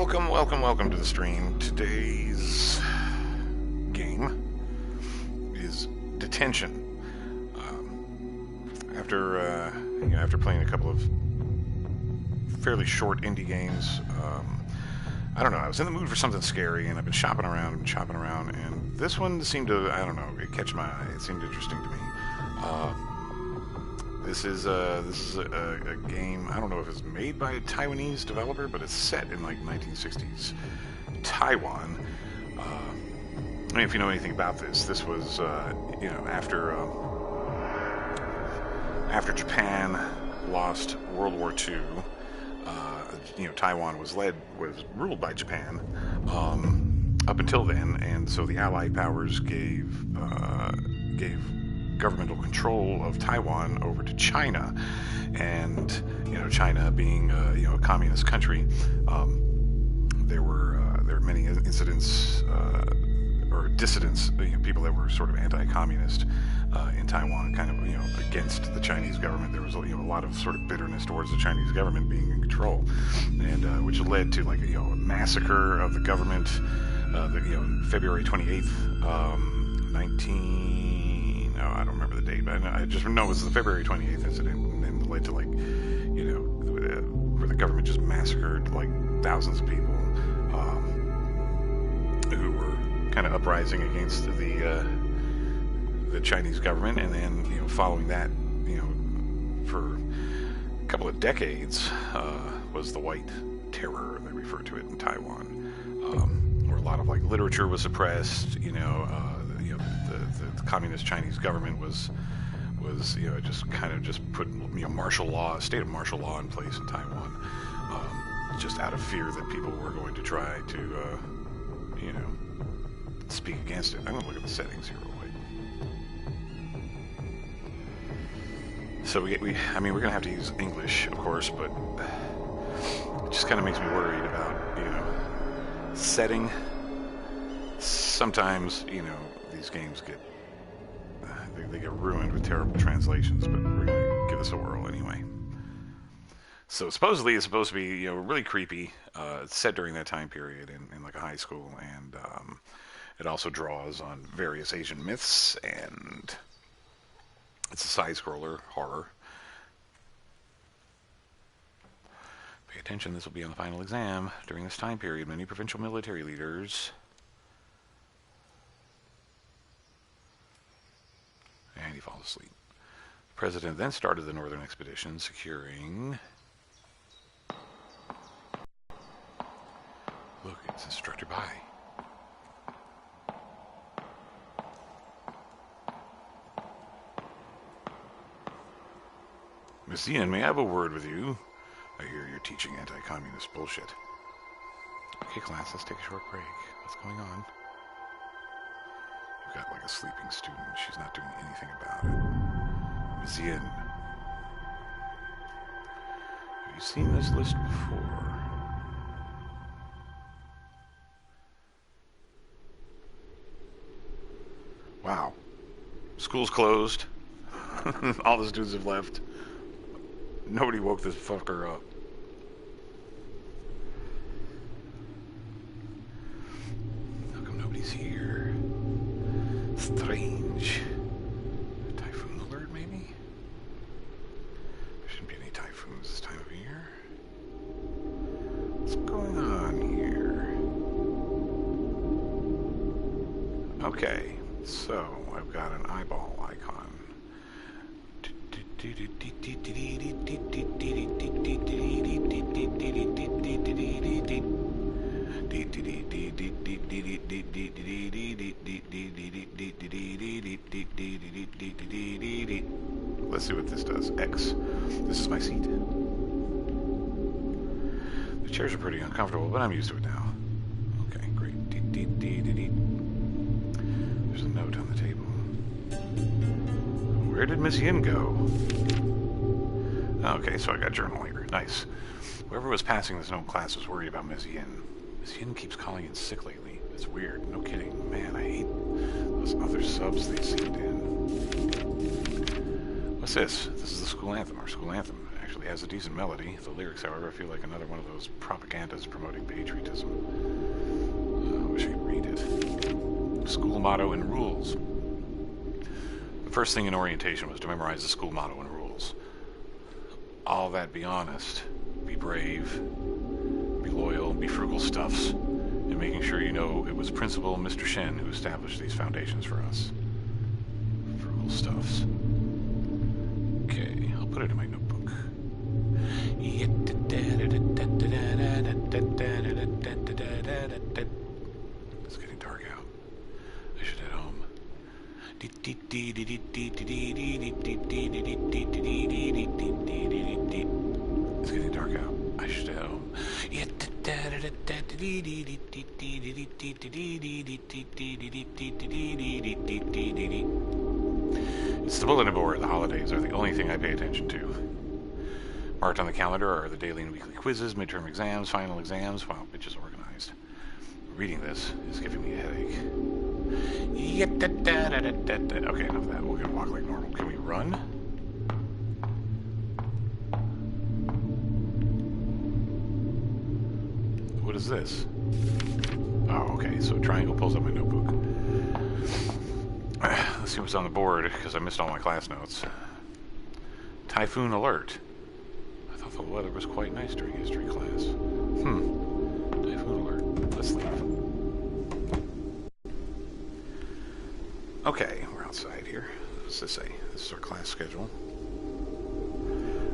Welcome to the stream. Today's game is Detention. After playing a couple of fairly short indie games, I don't know, I was in the mood for something scary, and I've been shopping around, and this one seemed to, I don't know, catch my eye. It seemed interesting to me. This is a game, I don't know if it's made by a Taiwanese developer, but it's set in like 1960s Taiwan. I mean, if you know anything about this was, after Japan lost World War II, Taiwan was ruled by Japan up until then, and so the Allied powers gave governmental control of Taiwan over to China, and China being a communist country, there were many incidents or dissidents, people that were sort of anti-communist in Taiwan, kind of against the Chinese government. There was a lot of sort of bitterness towards the Chinese government being in control, and which led to like a massacre of the government. February 28th, I don't remember the date, but I just know it was the February 28th incident, and led to where the government just massacred like thousands of people who were kind of uprising against the Chinese government. And then following that, for a couple of decades, was the White Terror, they refer to it in Taiwan, where a lot of like literature was suppressed. The communist Chinese government was just put a state of martial law in place in Taiwan, just out of fear that people were going to try to speak against it. I'm going to look at the settings here real quick. So we're going to have to use English, of course, but it just kind of makes me worried about setting. Sometimes these games get ruined with terrible translations, but we're gonna give this a whirl anyway. So supposedly it's supposed to be really creepy. It's set during that time period in like a high school, and it also draws on various Asian myths, and it's a side-scroller horror. Pay attention, this will be on the final exam. During this time period, many provincial military leaders... And he falls asleep. The president then started the northern expedition, securing... Look, it's Instructor Bai. Miss Ian, may I have a word with you? I hear you're teaching anti-communist bullshit. Okay, class, let's take a short break. What's going on? We've got like a sleeping student. She's not doing anything about it. Miss Ian, have you seen this list before? Wow. School's closed. All the students have left. Nobody woke this fucker up. How come nobody's here? Strange. A typhoon alert, maybe? There shouldn't be any typhoons this time of year. What's going on here? Okay, so I've got an eyeball icon. Let's see what this does. X. This is my seat. The chairs are pretty uncomfortable, but I'm used to it now. Okay, great. There's a note on the table. Where did Miss Yin go? Okay, so I got journal here. Nice. Whoever was passing this note class was worried about Miss Yin. Miss Yin keeps calling in sick lately. It's weird. No kidding. Man, I hate those other subs they seemed in. What's this? This is the school anthem. Our school anthem, actually. has a decent melody. The lyrics, however, feel like another one of those propagandas promoting patriotism. I wish I could read it. School motto and rules. The first thing in orientation was to memorize the school motto and rules. All that, be honest, be brave, be loyal, be frugal stuffs, and making sure you know it was Principal Mr. Shen who established these foundations for us. Frugal stuffs. Okay, I'll put it in my notebook. It's getting dark out. I should head home. It's getting dark out. I should head home. It's the bulletin board. The holidays are the only thing I pay attention to. Marked on the calendar are the daily and weekly quizzes, midterm exams, final exams. Wow, bitch is organized. Reading this is giving me a headache. Okay, enough of that. We're gonna walk like normal. Can we run? What is this? Oh, okay. So triangle pulls up my notebook. Let's see what's on the board, because I missed all my class notes. Typhoon alert. I thought the weather was quite nice during history class. Typhoon alert. Let's leave. Okay, we're outside here. What's this say? This is our class schedule.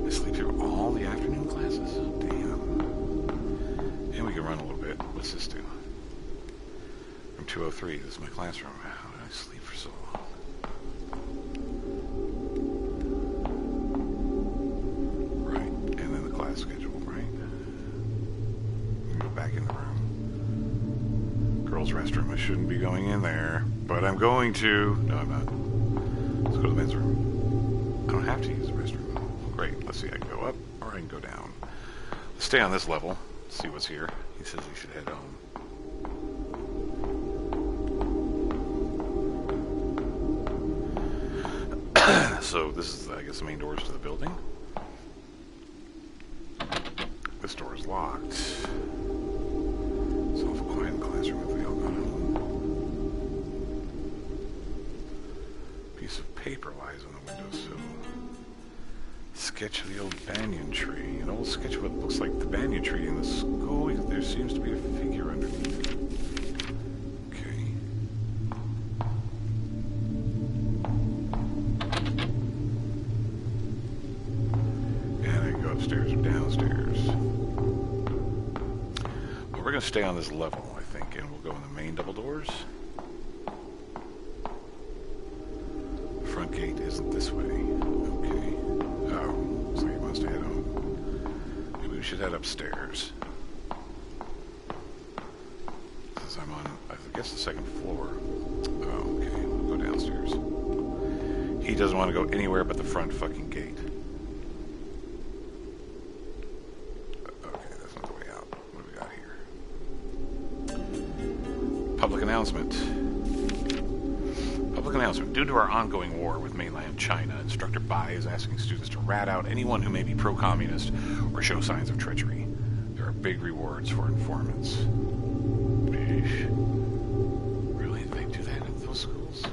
I sleep through all the afternoon classes? Oh, damn. And we can run a little bit. What's this do? Room 203. This is my classroom. How did I sleep for so long? Right. And then the class schedule, right? We can go back in the room. Girls' restroom. I shouldn't be going in there, but I'm going to. No, I'm not. Let's go to the men's room. I don't have to use the restroom. Great. Let's see. I can go up or I can go down. Let's stay on this level. See what's here. He says we should head home. So this is, I guess, the main doors to the building. This door is locked. It's awful quiet in the classroom. Have we all gone home? Piece of paper lies on the windowsill. Sketch of the old banyan tree. An old sketch of what looks like the banyan tree in the school. There seems to be a figure underneath it. Okay. And I can go upstairs or downstairs. Well, we're going to stay on this level, I think, and we'll go in the main double doors. The front gate isn't this way. Okay. Oh, so he wants to head home. Maybe we should head upstairs. Since I'm on, I guess, the second floor. Oh, okay. We'll go downstairs. He doesn't want to go anywhere but the front fucking gate. Okay, that's not the way out. What do we got here? Public announcement. Public announcement. Due to our ongoing war with mainland China, Instructor Bai is asking students to rat out anyone who may be pro-communist or show signs of treachery. There are big rewards for informants. Eesh. Really? They do that in those schools?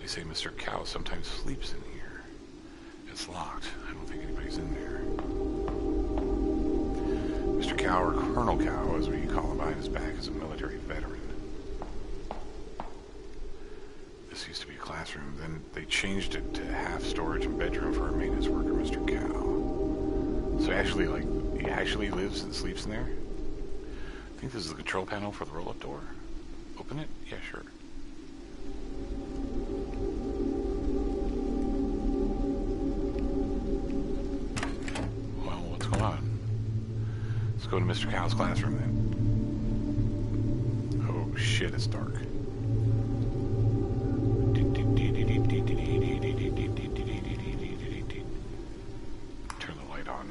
They say Mr. Cow sometimes sleeps in here. It's locked. I don't think anybody's in there. Mr. Cow, or Colonel Cow, as we call him behind his back, is a military veteran. This used to be a classroom. Then they changed it to half storage and bedroom for our maintenance worker, Mr. Cow. So actually, like, he actually lives and sleeps in there? I think this is the control panel for the roll-up door. Open it? Yeah, sure. Well, what's going on? Let's go to Mr. Cow's classroom then. Oh shit, it's dark. Turn the light on.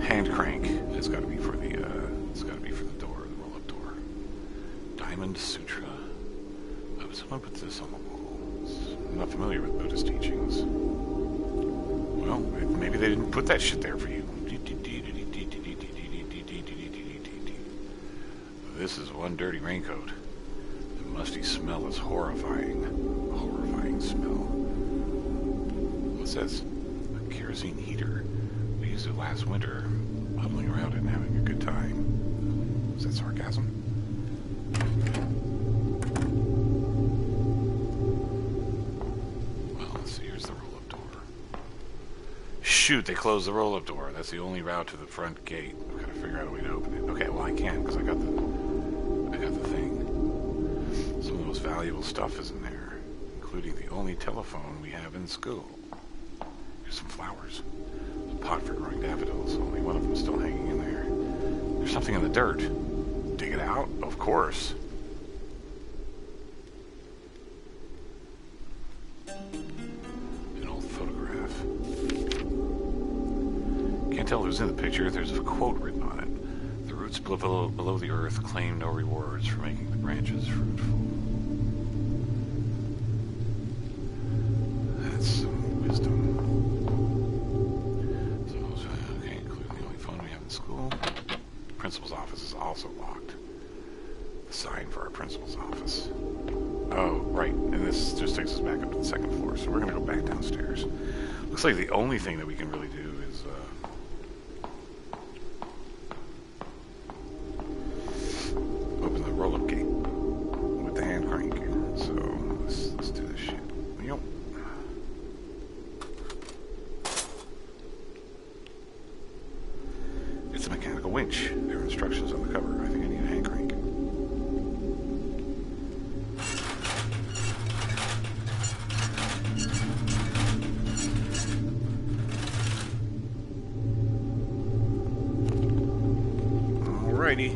Hand crank. It's got to be for the. It's got to be for the door, the roll-up door. Diamond Sutra. Some Why put this on the wall? I'm not familiar with Buddhist teachings. Well, maybe they didn't put that shit there for you. This is one dirty raincoat. The musty smell is horrifying. A horrifying smell. What's this? A kerosene heater. We used it last winter, huddling around it and having a good time. Is that sarcasm? Well, let's see. Here's the roll-up door. Shoot, they closed the roll-up door. That's the only route to the front gate. I've got to figure out a way to open it. Okay, well I can because I got the thing. Some of the most valuable stuff is in there, including the only telephone we have in school. Here's some flowers. A pot for growing daffodils. Only one of them is still hanging in there. There's something in the dirt. Dig it out? Of course. An old photograph. Can't tell who's in the picture. There's a quote written on it. The roots below the earth claim no rewards for making the branches fruitful. That's some wisdom. So, okay, including the only phone we have in school. The principal's office is also locked. The sign for our principal's office. Oh, right, and this just takes us back up to the second floor, so we're going to go back downstairs. Looks like the only thing that we can really do is, open the roll-up gate with the hand crank. So, let's do this shit. Yep. It's a mechanical winch. There are instructions on the cover. I think I need a hand crank. Alrighty.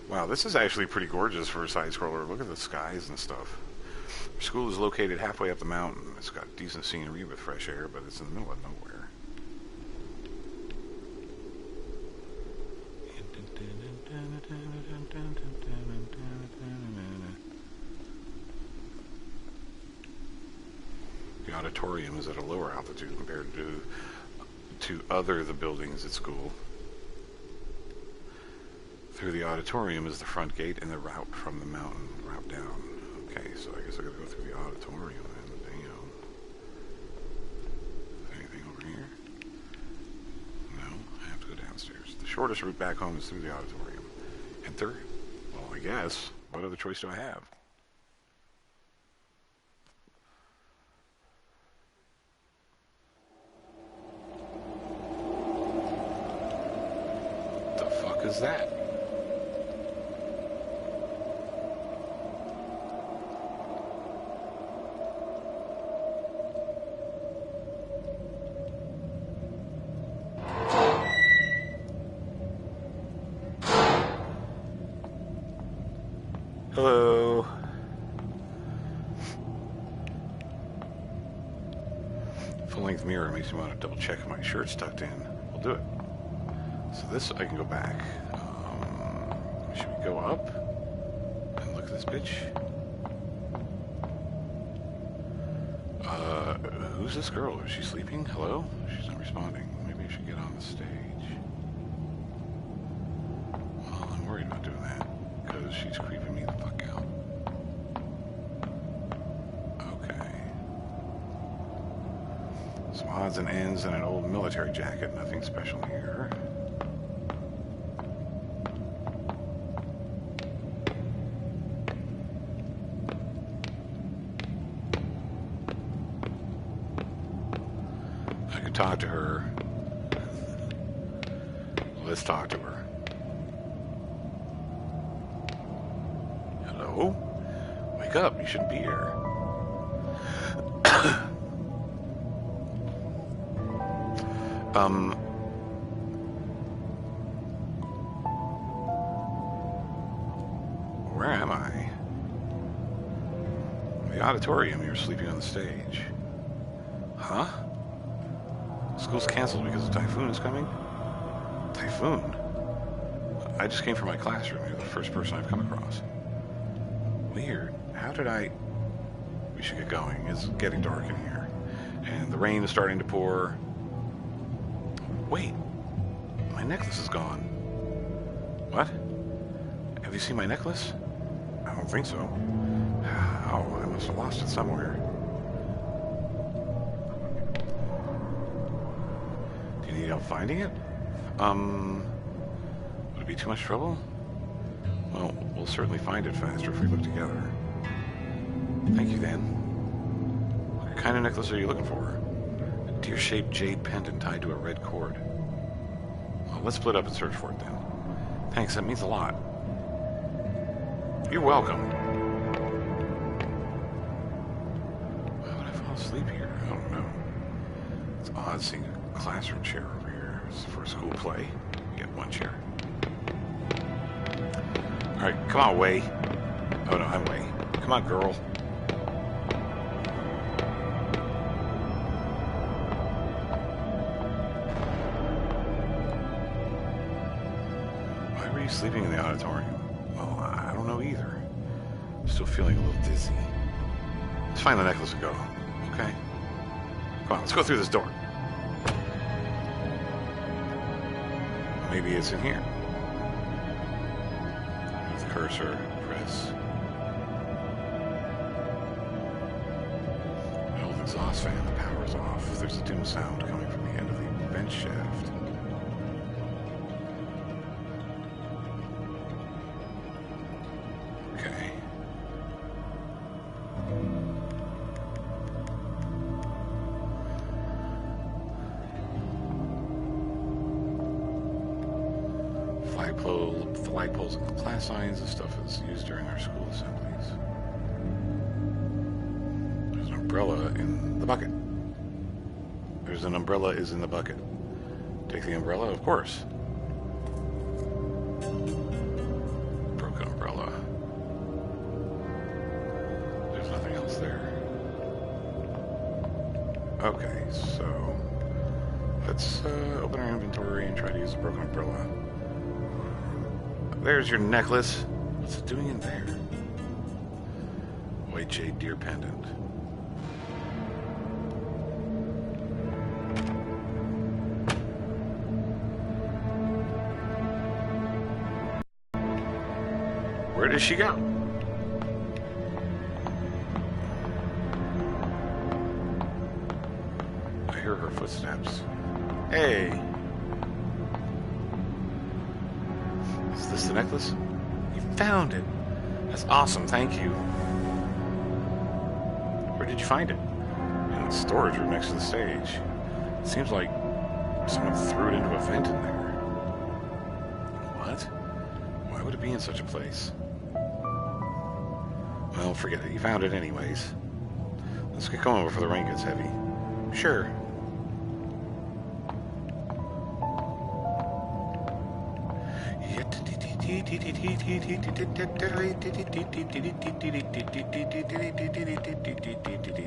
Wow, this is actually pretty gorgeous for a side-scroller. Look at the skies and stuff. Our school is located halfway up the mountain. It's got decent scenery with fresh air, but it's in the middle of nowhere. The auditorium is at a lower altitude compared to the buildings at school. Through the auditorium is the front gate and the route from the mountain route down. Okay, so I guess I gotta go through the auditorium and damn. Is anything over here? No, I have to go downstairs. The shortest route back home is through the auditorium. Enter? Well, I guess. What other choice do I have? The fuck is that? Hello. Full-length mirror makes me want to double check if my shirt's tucked in. We'll do it. So this, I can go back. Should we go up and look at this bitch? Who's this girl? Is she sleeping? Hello? She's not responding. Maybe I should get on the stage. Well, I'm worried about doing that because she's creeping me the fuck out. Okay. Some odds and ends and an old military jacket. Nothing special here. Talk to her. Let's talk to her. Hello? Wake up, you shouldn't be here. Where am I? The auditorium. You're sleeping on the stage. Huh? School's canceled because a typhoon is coming? Typhoon? I just came from my classroom. You're the first person I've come across. Weird. How did I... We should get going. It's getting dark in here. And the rain is starting to pour. Wait. My necklace is gone. What? Have you seen my necklace? I don't think so. Oh, I must have lost it somewhere. Do you need help finding it? Would it be too much trouble? Well, we'll certainly find it faster if we look together. Thank you, then. What kind of necklace are you looking for? A deer-shaped jade pendant tied to a red cord. Well, let's split up and search for it, then. Thanks, that means a lot. You're welcome. Why would I fall asleep here? I don't know. It's odd seeing a classroom chair over here. It's for a school play. You get one chair. Alright, come on, Way. Oh no, I'm Way. Come on, girl. Why were you sleeping in the auditorium? Well, I don't know either. I'm still feeling a little dizzy. Let's find the necklace and go. Okay? Come on, let's go through this door. Maybe it's in here. With the cursor, press. An old exhaust fan, the power's off. There's a dim sound coming from the end of the bench shaft. Okay. Flagpoles and class signs and stuff is used during our school assemblies. There's an umbrella in the bucket. There's an umbrella is in the bucket. Take the umbrella, of course. Broken umbrella. There's nothing else there. Okay, so let's open our inventory and try to use the broken umbrella. There's your necklace. What's it doing in there? White jade deer pendant. Where does she go? I hear her footsteps. Hey! Is this the necklace? You found it! That's awesome, thank you. Where did you find it? In the storage room next to the stage. It seems like someone threw it into a vent in there. What? Why would it be in such a place? Well, forget it. You found it anyways. Let's get going before the rain gets heavy. Sure.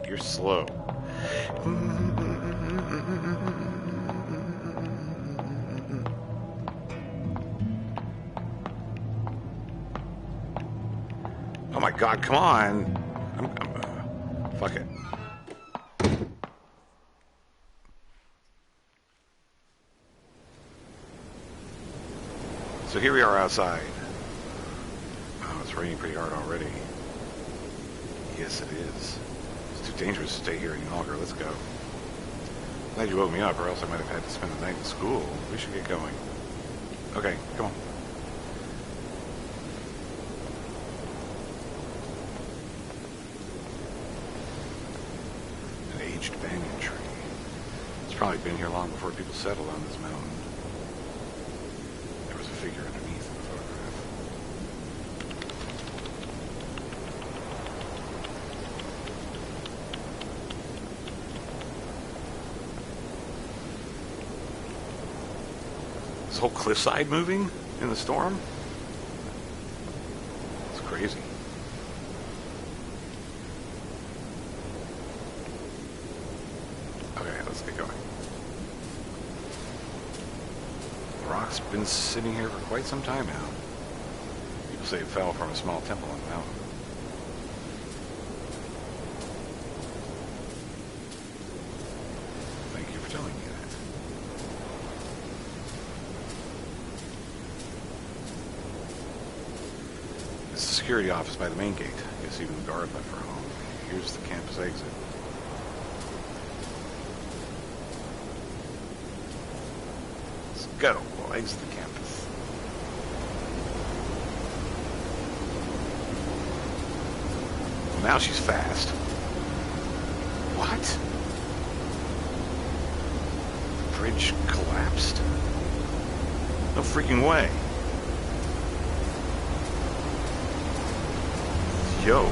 You're slow. Oh my God, come on. Fuck it. So here we are outside. Oh, it's raining pretty hard already. Yes, it is. It's too dangerous to stay here any longer. Let's go. Glad you woke me up, or else I might have had to spend the night in school. We should get going. Okay, come on. An aged banyan tree. It's probably been here long before people settled on this mountain. There was a figure underneath in the photograph. This whole cliffside moving in the storm? It's crazy. Okay, let's get going. The rock's been sitting here for quite some time now. People say it fell from a small temple on the mountain. Thank you for telling me that. It's the security office by the main gate. I guess even the guard left for home. Here's the campus exit. Let's go. We'll exit the campus. Well, now she's fast. What? The bridge collapsed? No freaking way. Yo.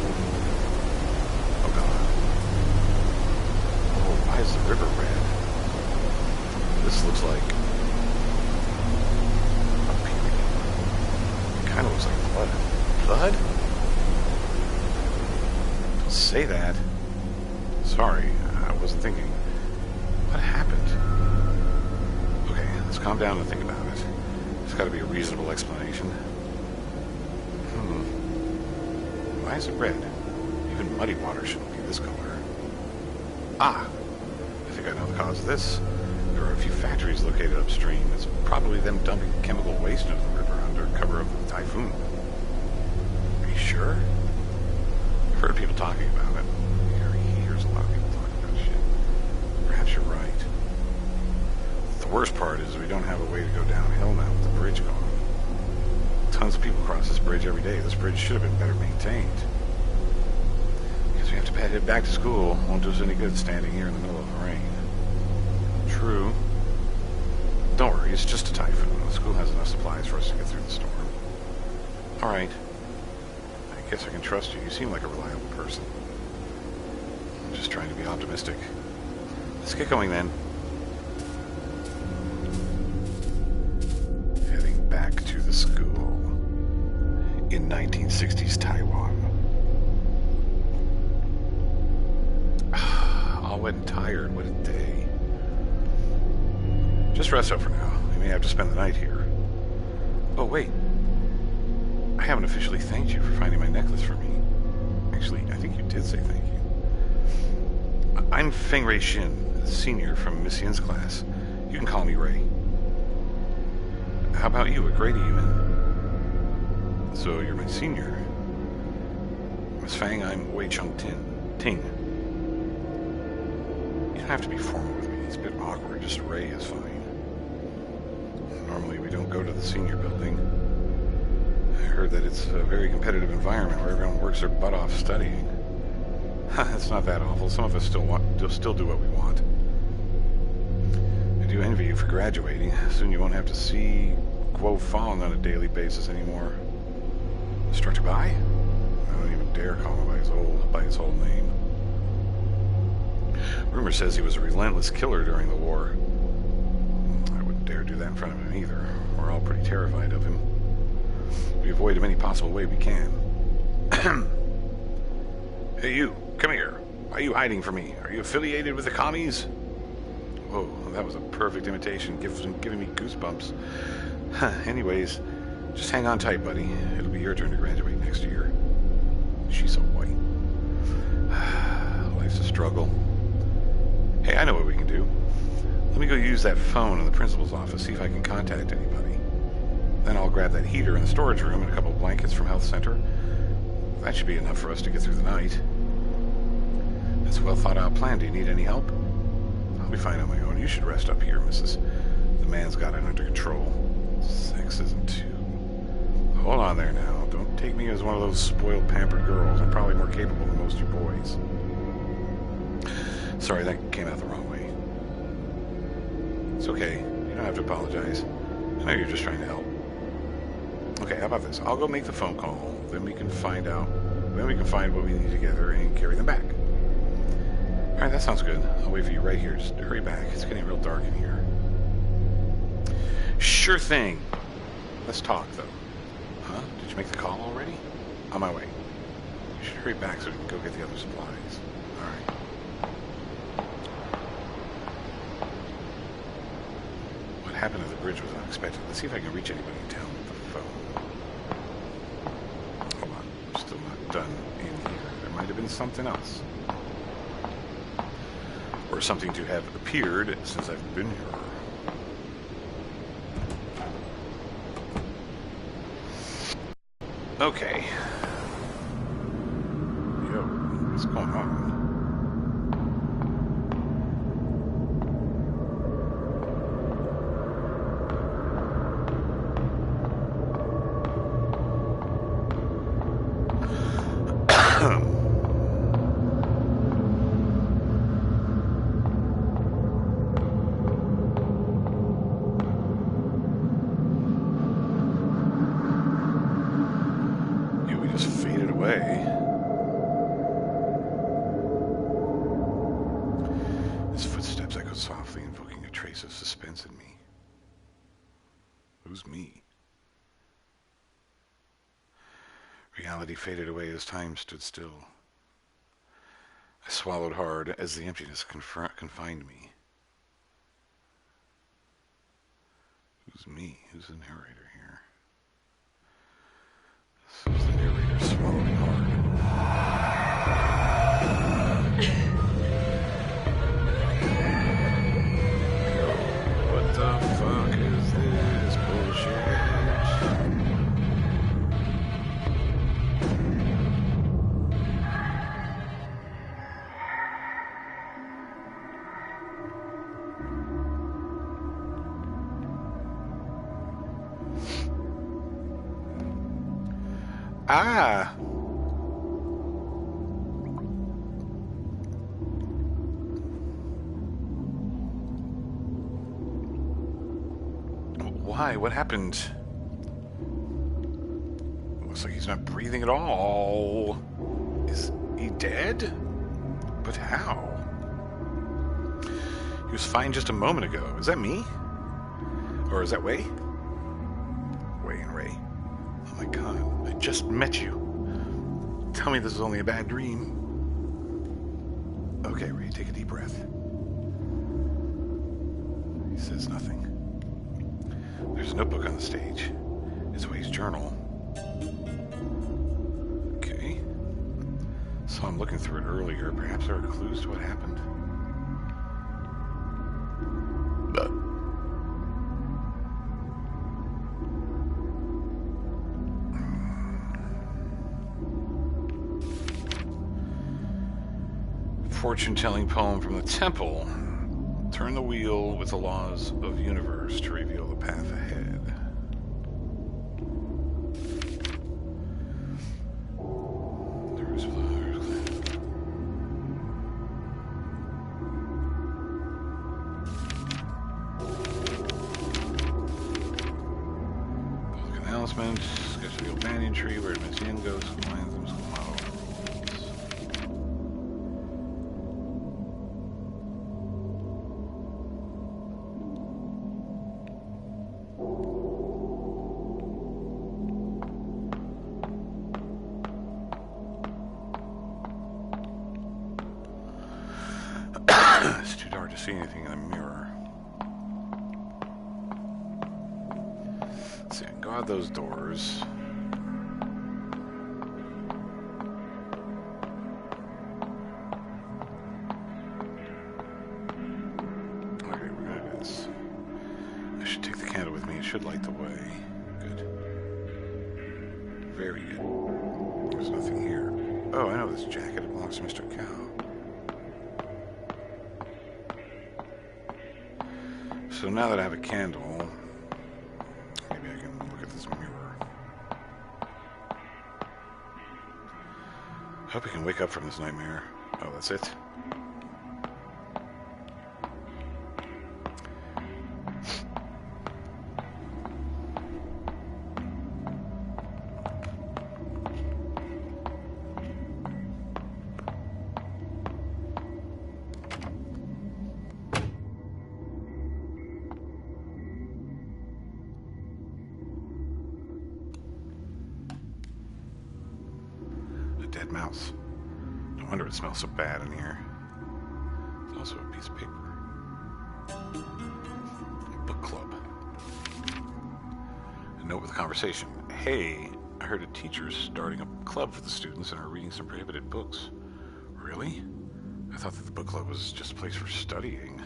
Oh god. Oh, why is the river red? This looks like a period. It kind of looks like blood. Blood? Don't say that. Sorry, I wasn't thinking. What happened? Okay, let's calm down and think about it. There's got to be a reasonable explanation. Why is it red? Even muddy water shouldn't be this color. Ah! I think I know the cause of this. There are a few factories located upstream. It's probably them dumping chemical waste into the river under cover of the typhoon. Are you sure? I've heard people talking about it. He hears a lot of people talking about shit. Perhaps you're right. The worst part is we don't have a way to go downhill now with the bridge gone. Tons of people cross this bridge every day. This bridge should have been better maintained. Because we have to head back to school. Won't do us any good standing here in the middle of the rain. True. Don't worry, it's just a typhoon. The school has enough supplies for us to get through the storm. Alright. I guess I can trust you. You seem like a reliable person. I'm just trying to be optimistic. Let's get going then. Heading back to the school. In 1960s Taiwan. All wet and tired. What a day. Just rest up for now. We may have to spend the night here. Oh, wait. I haven't officially thanked you for finding my necklace for me. Actually, I think you did say thank you. I'm Feng Rei Shin, a senior from Miss Yin's class. You can call me Ray. How about you? What grade are you in? So you're my senior. Miss Fang, I'm Wei Chung Ting. You don't have to be formal with me. It's a bit awkward. Just Ray is fine. Normally we don't go to the senior building. I heard that it's a very competitive environment where everyone works their butt off studying. It's not that awful. Some of us still do what we want. I do envy you for graduating. Soon you won't have to see Guo Fong on a daily basis anymore. Instructor Bai? I don't even dare call him by his whole name. Rumor says he was a relentless killer during the war. I wouldn't dare do that in front of him either. We're all pretty terrified of him. We avoid him any possible way we can. Hey you, come here. Why are you hiding from me? Are you affiliated with the commies? Whoa, that was a perfect imitation, giving me goosebumps. Anyways, just hang on tight, buddy. It'll be your turn to graduate next year. She's so white. Life's a struggle. Hey, I know what we can do. Let me go use that phone in the principal's office, see if I can contact anybody. Then I'll grab that heater in the storage room and a couple of blankets from Health Center. That should be enough for us to get through the night. That's a well thought out plan. Do you need any help? I'll be fine on my own. You should rest up here, Mrs. The man's got it under control. Sexism too. Hold on there now. Don't take me as one of those spoiled, pampered girls. I'm probably more capable than most of you boys. Sorry, that came out the wrong way. It's okay. You don't have to apologize. I know you're just trying to help. Okay, how about this? I'll go make the phone call. Then we can find what we need together and carry them back. Alright, that sounds good. I'll wait for you right here. Just hurry back. It's getting real dark in here. Sure thing. Let's talk, though. Huh? Did you make the call already? On my way. You should hurry back so we can go get the other supplies. Alright. What happened at the bridge was unexpected. Let's see if I can reach anybody in town with the phone. Hold on. I'm still not done in here. There might have been something else. Or something to have appeared since I've been here. Okay. Yo, what's going on? His footsteps echoed softly, invoking a trace of suspense in me. Who's me? Reality faded away as time stood still. I swallowed hard as the emptiness confined me. Who's me? Who's the narrator here? This is the narrator swallowing hard. What the fuck is this bullshit? Ah! Why? What happened? Looks like he's not breathing at all. Is he dead? But how? He was fine just a moment ago. Is that me? Or is that Wei? Wei and Ray. Oh my god, I just met you. Tell me this is only a bad dream. Okay, Ray, take a deep breath. He says nothing. There's a notebook on the stage. It's Wei's journal. Okay. Saw him looking through it earlier. Perhaps there are clues to what happened. Fortune-telling poem from the temple. Turn the wheel with the laws of universe to reveal the path ahead. There's public announcement. Sketch of the old banyan tree. Where did Miss Yin go? School anthem, school motto. It's too dark to see anything in the mirror. Let's see, I can go out those doors. Okay, we're gonna do this. I should take the candle with me. It should light the way. Good. Very good. There's nothing here. Oh, I know this jacket. It belongs to Mr. Cow. So now that I have a candle, maybe I can look at this mirror. Hope I can wake up from this nightmare. Oh, that's it? Dead mouse. No wonder it smells so bad in here. There's also a piece of paper. Book club. note with the conversation. Hey, I heard a teacher's starting a club for the students and are reading some prohibited books. Really? I thought that the book club was just a place for studying.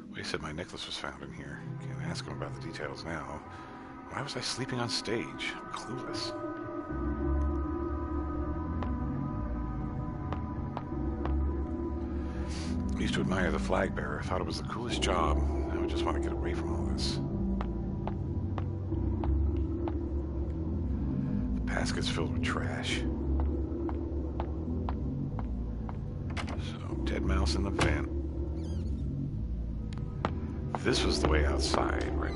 Well, he said my necklace was found in here. Can't ask him about the details now. Why was I sleeping on stage? Clueless. I used to admire the flag bearer. I thought it was the coolest job. I would just want to get away from all this. The basket's filled with trash. So, dead mouse in the vent. This was the way outside, right?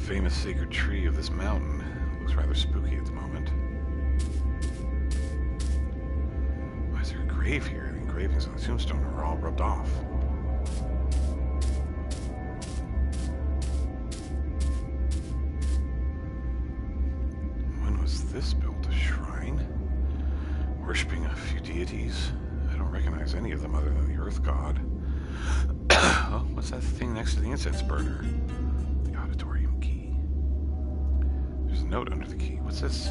Famous sacred tree of this mountain. Looks rather spooky at the moment. Why is there a grave here? The engravings on the tombstone are all rubbed off. When was this built? A shrine? Worshipping a few deities? I don't recognize any of them other than the earth god. Oh, what's that thing next to the incense burner? The auditorium key. There's a note under the key. What's this?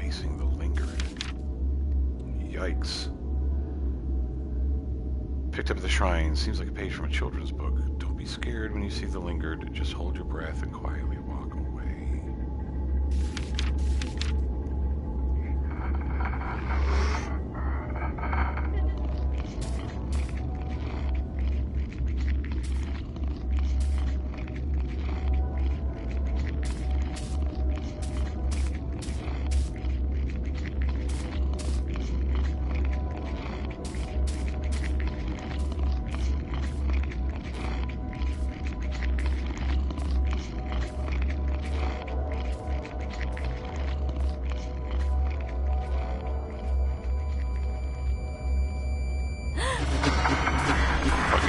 Facing the lingered. Yikes. Picked up at the shrine. Seems like a page from a children's book. Don't be scared when you see the lingered. Just hold your breath and quietly walk away.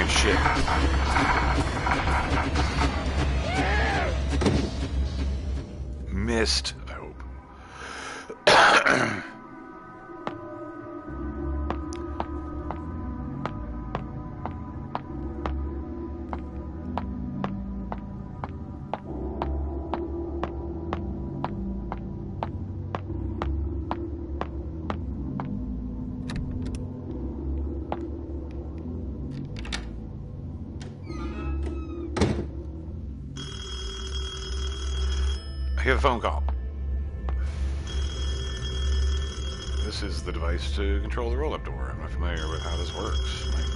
Shit. Missed, I hope. I get a phone call. This is the device to control the roll-up door. I'm not familiar with how this works. Might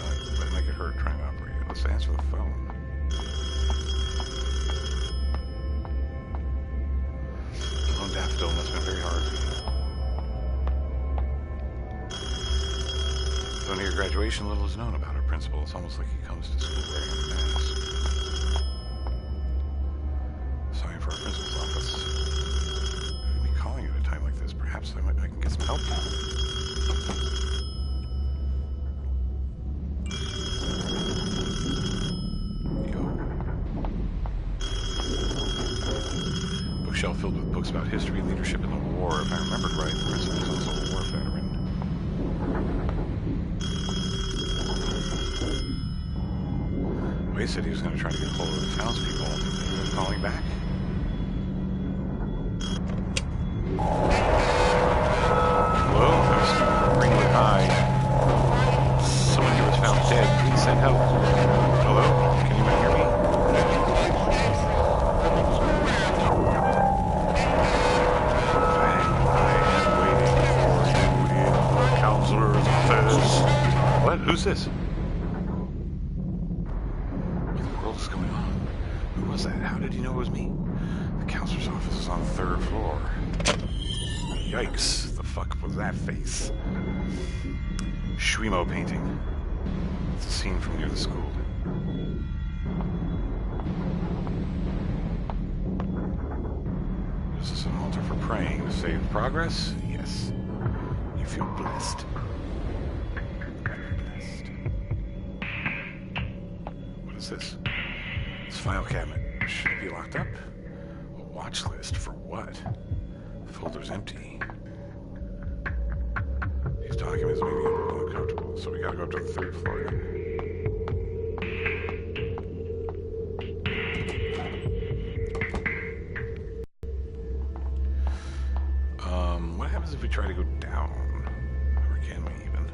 make it hurt trying to operate it. Let's answer the phone. Lone Daffodil must have been very hard for you. Though near graduation, little is known about our principal. It's almost like he comes to school wearing a mask. Sorry for our principal's office. I'd be calling you at a time like this. Perhaps I can get some help now. Yo. Bookshelf filled with books about history, leadership, and the war. If I remembered right, the principal is also a war veteran. Wade said he was going to try to get a hold of the townspeople. Anyone calling back? Hello? I was speaking from Greenwood High. Someone here was found dead. Please send help. Hello? Can anyone hear me? I am waiting for you in the counselor's office. What? Who's this? What's going on? Who was that? How did he know it was me? The counselor's office is on the 3rd floor. Yikes. The fuck was that face? Schwimo painting. It's a scene from near the school. Is this an altar for praying to save progress? Yes. You feel blessed. Blessed. What's this? This file cabinet. Should it be locked up? A watch list for what? The folder's empty. These documents make me a little uncomfortable, so we gotta go up to the 3rd floor again. What happens if we try to go down? Or can we even?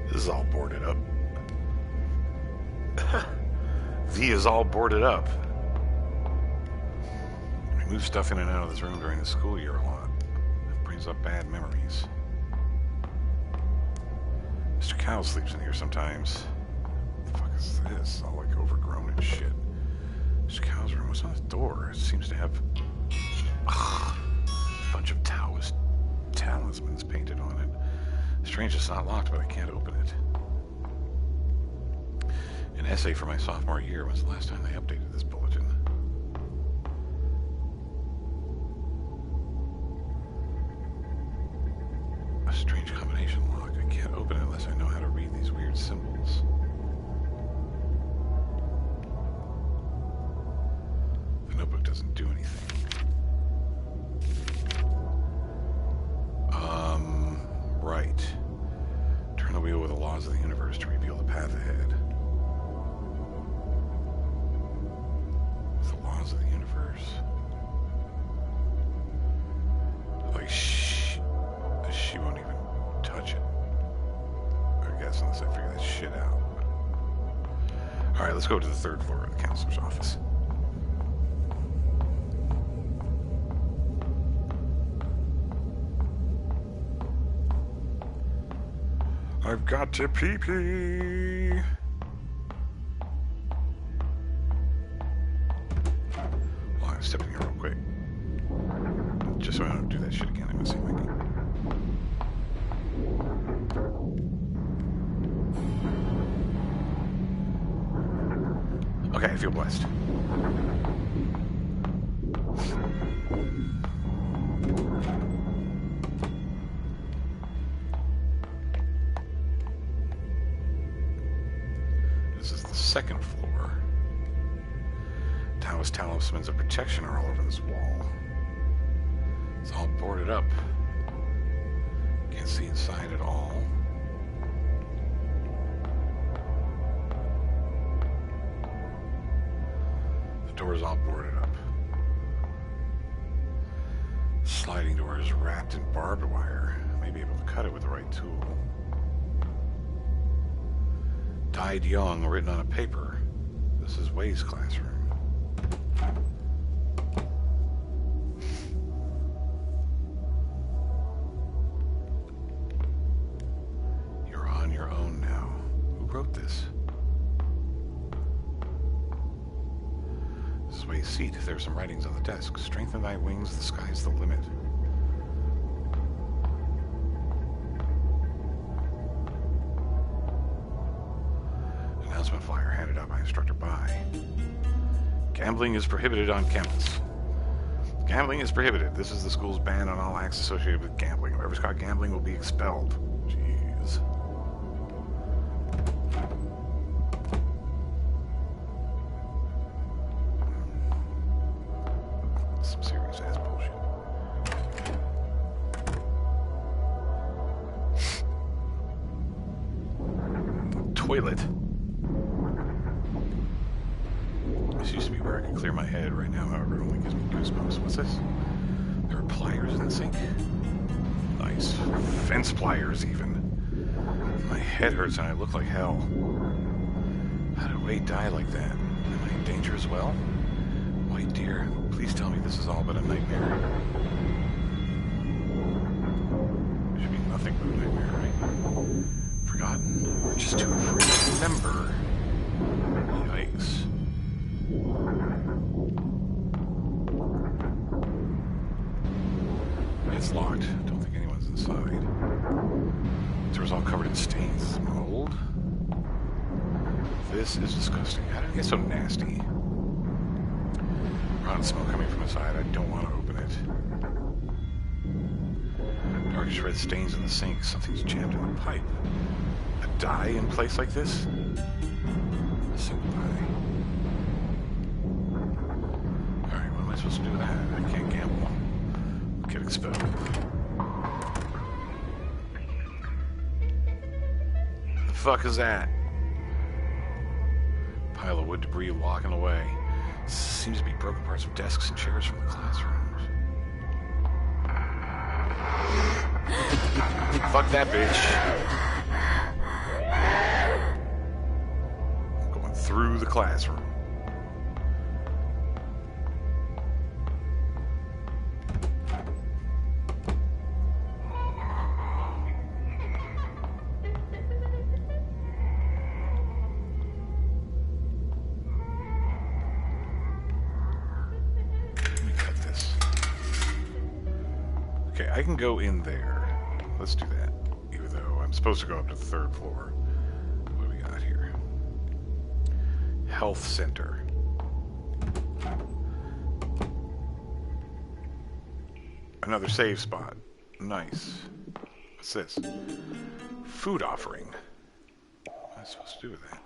This is all boarded up. V is all boarded up. We move stuff in and out of this room during the school year a lot. It brings up bad memories. Mr. Cow sleeps in here sometimes. What the fuck is this? All like overgrown and shit. Mr. Cow's room. What's on the door? It seems to have a bunch of Taoist talismans painted on it. Strange it's not locked, but I can't open it. An essay for my sophomore year. When's the last time they updated this bulletin? A strange combination lock. I can't open it unless I know how to read these weird symbols. The notebook doesn't do anything. Right. Turn the wheel with the laws of the universe to reveal the path ahead. The laws of the universe. Like, she won't even touch it. I guess, unless I figure this shit out. Alright, let's go to the 3rd floor of the counselor's office. I've got to pee-pee. Well, I'm stepping here real quick. Just so I don't do that shit again. I'm gonna see if I can. Okay, I feel blessed. This is the 2nd floor. Taoist talismans of protection are all over this wall. It's all boarded up. Can't see inside at all. The door is all boarded up. The sliding door is wrapped in barbed wire. I may be able to cut it with the right tool. Died young, written on a paper. This is Way's classroom. You're on your own now. Who wrote this? This is Way's seat. There are some writings on the desk. Strengthen thy wings, the sky's the limit. Announcement flyer handed out by instructor Bai. Gambling is prohibited on campus. Gambling is prohibited. This is the school's ban on all acts associated with gambling. Whoever's caught gambling will be expelled. Jeez. Some serious ass bullshit. Toilet. This used to be where I could clear my head. Right now, however, it only gives me goosebumps. What's this? There are pliers in the sink. Nice. Fence pliers, even. My head hurts and I look like hell. How did Wade die like that? Am I in danger as well? White dear, please tell me this is all but a nightmare. It should be nothing but a nightmare, right? Forgotten? Or just too afraid to remember? Yikes. It's locked. Don't think anyone's inside. The door's all covered in stains. Mold. This is disgusting. How did it get so nasty? Rotten smoke coming from inside. I don't want to open it. There's red stains in the sink. Something's jammed in the pipe. A dye in place like this? A single dye. Alright, what am I supposed to do with that? I can't gamble. I'll get expelled. The fuck is that? Pile of wood debris walking away. Seems to be broken parts of desks and chairs from the classrooms. Fuck that bitch. Going through the classroom. Okay, I can go in there. Let's do that. Even though I'm supposed to go up to the 3rd floor. What do we got here? Health center. Another save spot. Nice. What's this? Food offering. What am I supposed to do with that?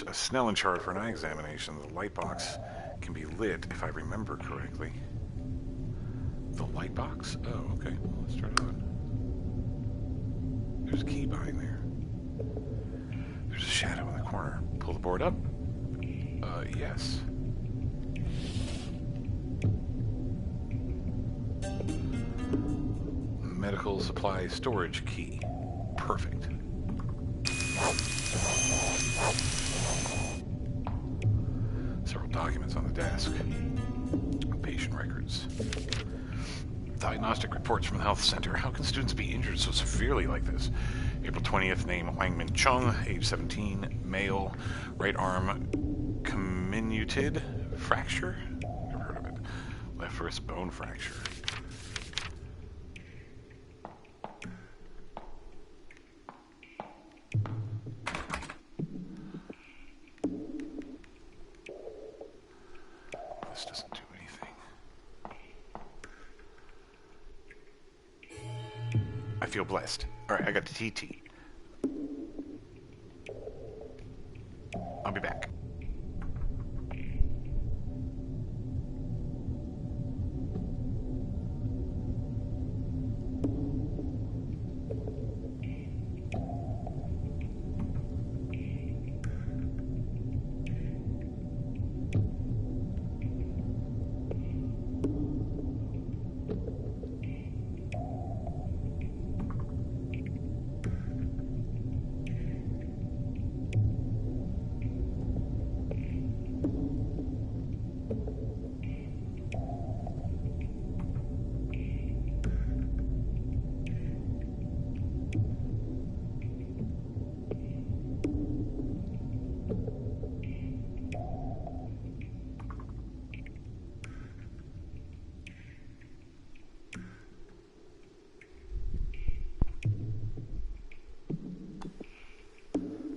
A Snellen chart for an eye examination. The light box can be lit if I remember correctly. The light box? Oh, okay. Well, let's try it on. There's a key behind there. There's a shadow in the corner. Pull the board up. Yes. Medical supply storage key. Perfect. Several documents on the desk. Patient records. Diagnostic reports from the health center. How can students be injured so severely like this? April 20th, name Wang Min Chung, age 17, male, right arm comminuted fracture? Never heard of it. Left wrist bone fracture. This doesn't do anything. I feel blessed. Alright, I got the TT. I'll be back.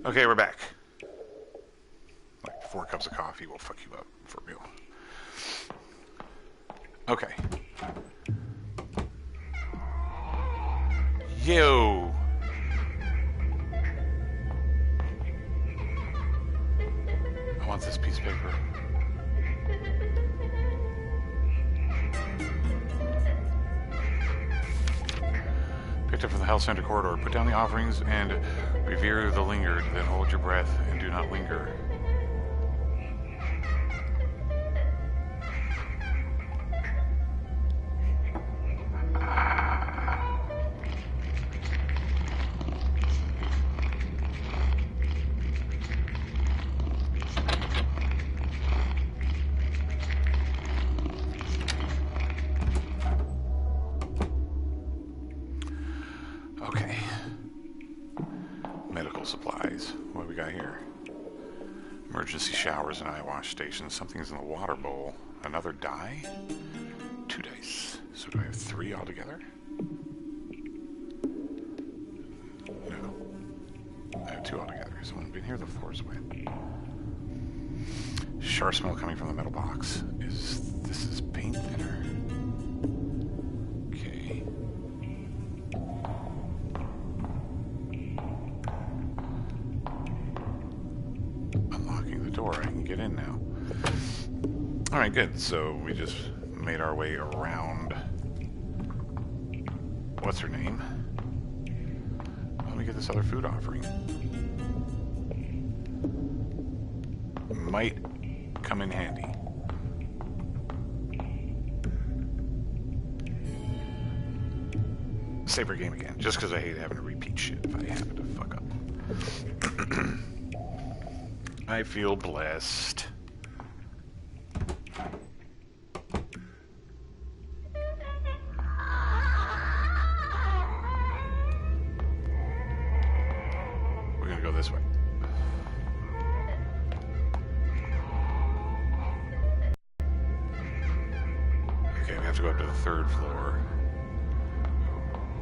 Okay, we're back. Like 4 cups of coffee will fuck you up for real. Okay. Yo. I want this piece of paper. Picked up from the health center corridor. Put down the offerings and revere the lingered. Then hold your breath and do not linger. Okay. Medical supplies. What do we got here? Emergency showers and eye wash stations. Something's in the water bowl. Another die? 2 dice. So do I have 3 altogether? No. I have 2 altogether. Has someone been here? The floor's wet. char smell coming from the metal box. This is paint thinner? Okay. Unlocking the door. I can get in now. Alright, good. So we just made our way around. What's her name? Let me get this other food offering. Might come in handy. Save our game again, just because I hate having to repeat shit if I happen to fuck up. I feel blessed. We're gonna go this way. Okay, we have to go up to the 3rd floor.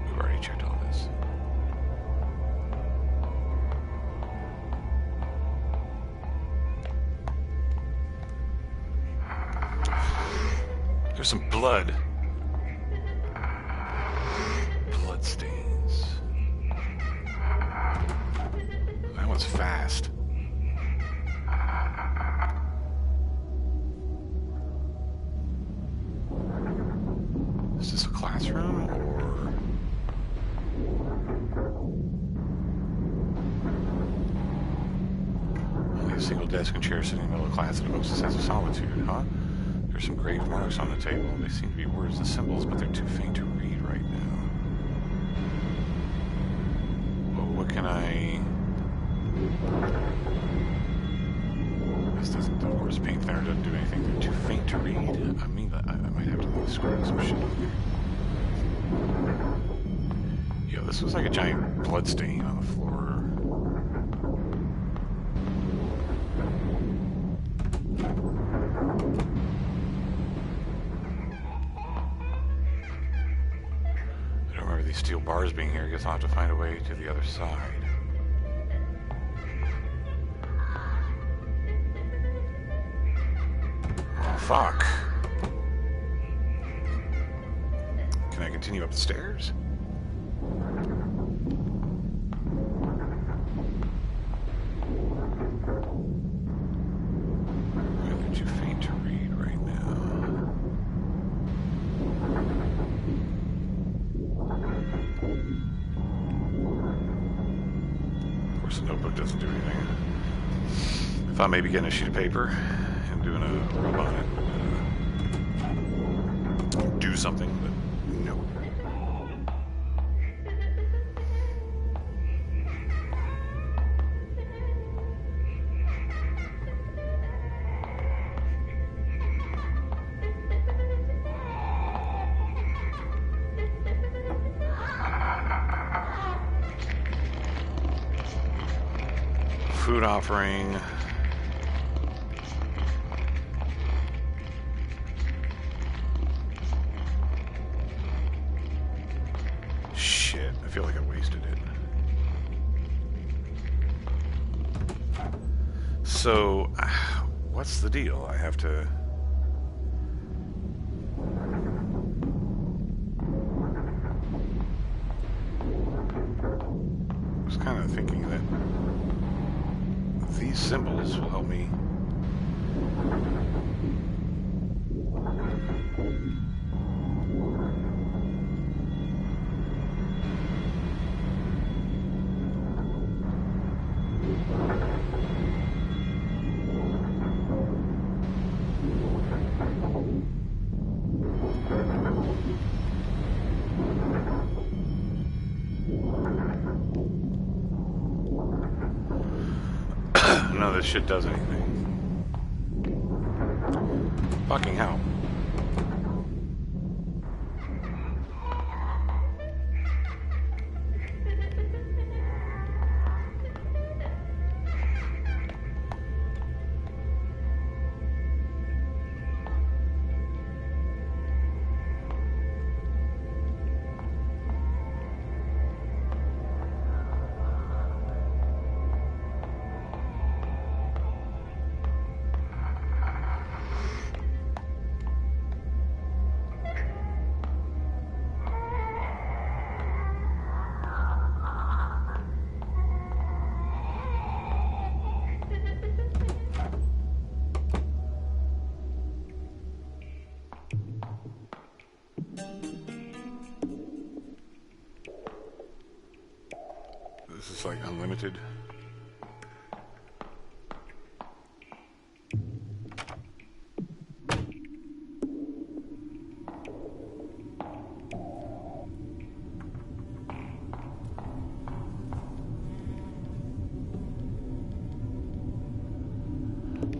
We've already checked all this. There's some blood. Blood stains. That one's fast. Is this a classroom or... Only a single desk and chair sitting in the middle of class that evokes a sense of solitude, huh? There's some grave marks on the table. They seem to be words and symbols, but they're too faint to read right now. Well, what can I... This doesn't, of course, paint thinner doesn't do anything. They're too faint to read. I mean, I might have to screw some shit up here. Yo, this was like a giant blood stain on the floor. I don't remember these steel bars being here. I guess I'll have to find a way to the other side. Fuck. Can I continue up the stairs? They're too faint to read right now. Of course, the notebook doesn't do anything. I thought maybe getting a sheet of paper and doing a rub on it would do something, but no. Food offering. Shit, I feel like I wasted it. So, what's the deal? I have to... I was kind of thinking that these symbols will help me. None of this shit does anything. Fucking hell. like unlimited.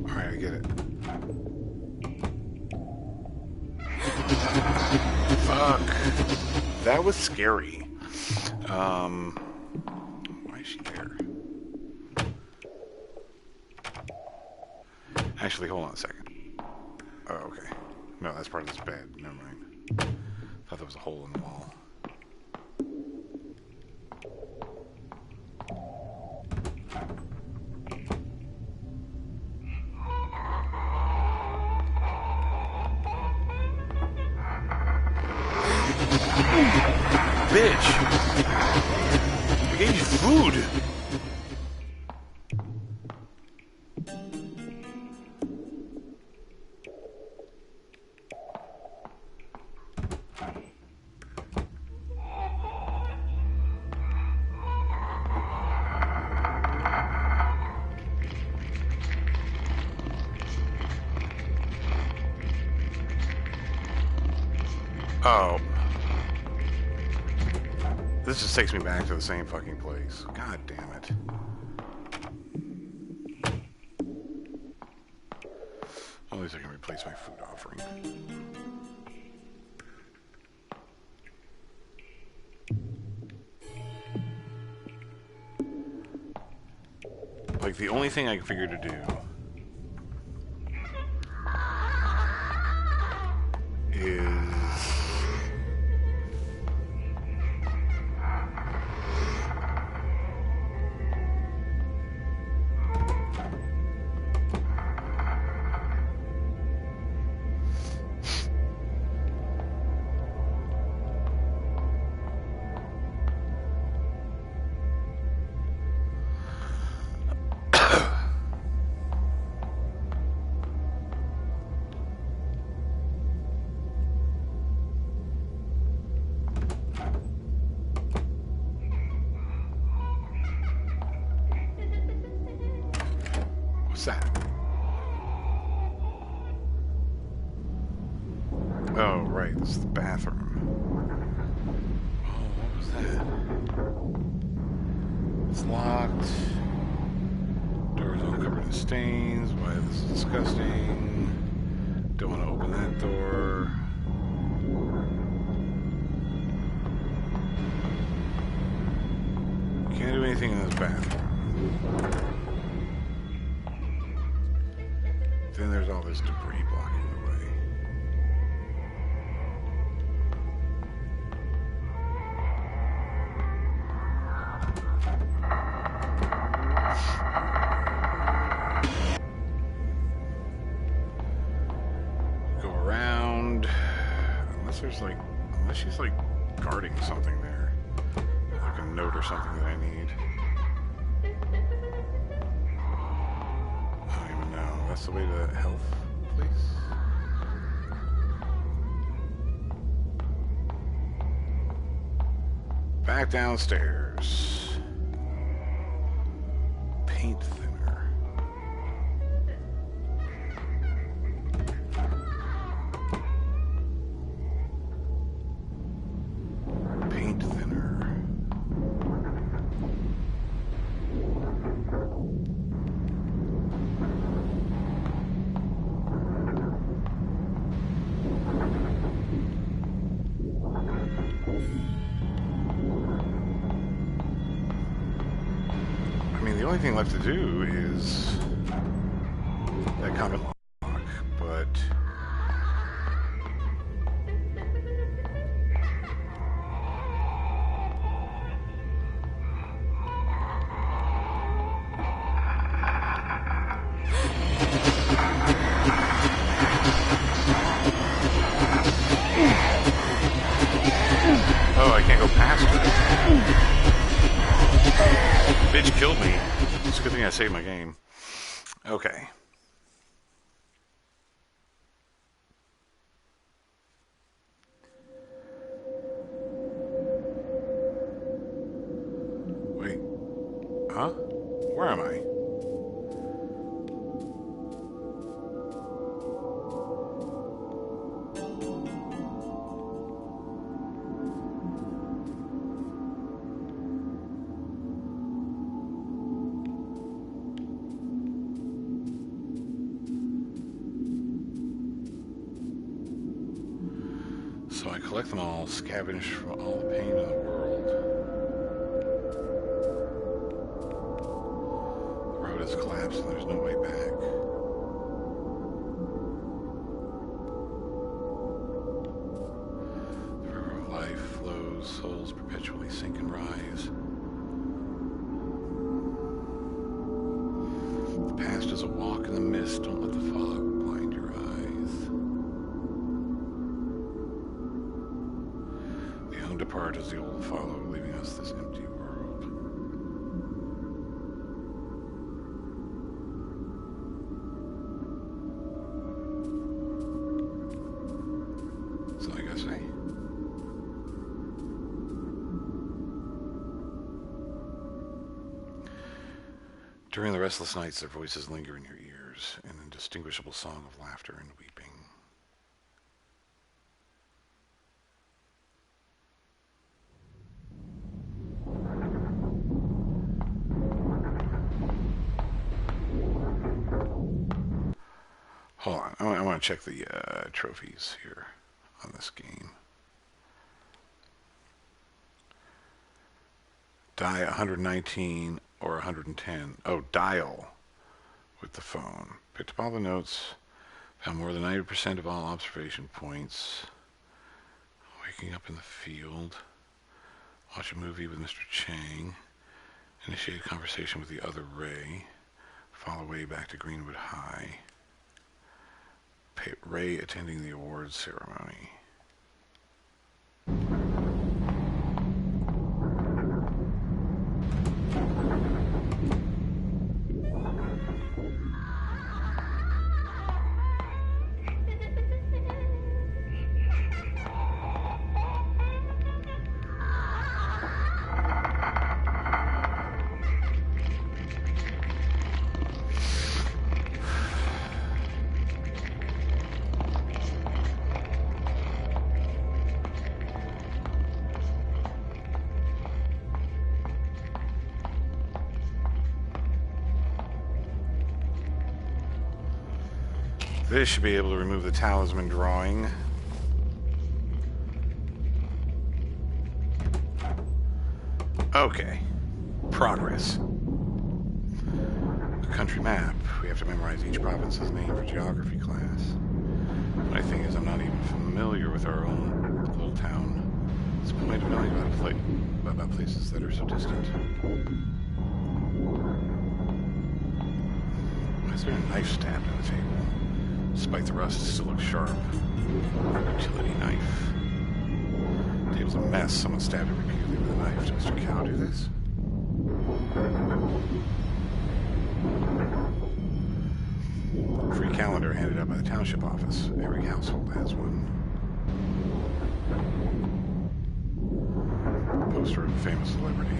Alright, I get it. Fuck. That was scary. Why is she there? Actually, hold on a second. Oh, okay. No, that's part of this bed. Never mind. Thought there was a hole in the wall. Bitch! I gave you food! Oh. This just takes me back to the same fucking place. God damn it. At least I can replace my food offering. Like, the only thing I can figure to do is... What's that? Oh, right, this is the bathroom. Oh, what was that? It's locked. Door's all covered in stains. Why, this is disgusting. Don't want to open that door. Can't do anything in this bathroom. Then there's all this debris blocking the way. Go around. Unless she's like guarding something there. Like a note or something that I need. I don't even know. That's the way to that health place? Back downstairs. Paint thinner. Paint thinner. The only thing left to do is that comment lock, but oh, I can't go past her. Bitch killed me. It's a good thing I saved my game. Okay. Wait. Huh? Where am I? So I collect them all, scavenge from all the pain in the world. The road has collapsed and there's no way back. The river of life flows, souls perpetually sink and rise. The past is a walk in the mist, don't let the fog blind your eyes. Depart as the old follow, leaving us this empty world. So I gotta say. During the restless nights, their voices linger in your ears, an indistinguishable song of laughter and weeping. Hold on, I want to check the trophies here on this game. Die 119 or 110. Oh, dial with the phone. Picked up all the notes. Found more than 90% of all observation points. Waking up in the field. Watch a movie with Mr. Chang. Initiate conversation with the other Ray. Follow way back to Greenwood High. Ray attending the awards ceremony. This should be able to remove the talisman drawing. Okay. Progress. The country map. We have to memorize each province's name for geography class. My thing is, I'm not even familiar with our own little town. What's the point of knowing about places that are so distant? Why is there a knife stabbed on the table? Despite the rust, it still looks sharp. Utility knife. The table's a mess. Someone stabbed it repeatedly with a knife. Did Mr. Cow do this? Free calendar handed out by the township office. Every household has one. Poster of a famous celebrity.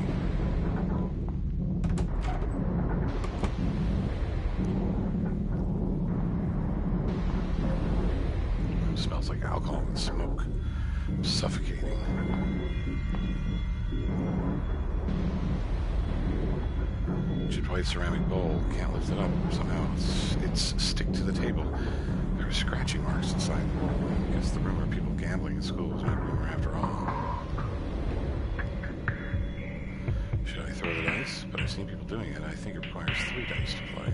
Smells like alcohol and smoke. Suffocating. Chipped white ceramic bowl. Can't lift it up. Somehow it's stick to the table. There are scratching marks inside the bowl. I guess the rumor of people gambling in school was not a rumor after all. Should I throw the dice? But I've seen people doing it. I think it requires 3 dice to play.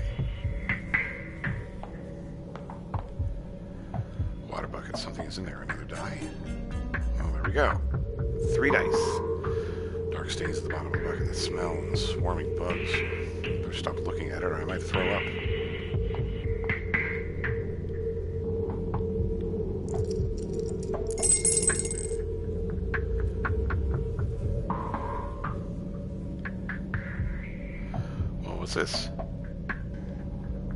Water bucket. Something is in there. Another die. Oh, there we go. 3 dice. Dark stains at the bottom of the bucket that smell and swarming bugs. Better stop looking at it or I might throw up. Well, what's this?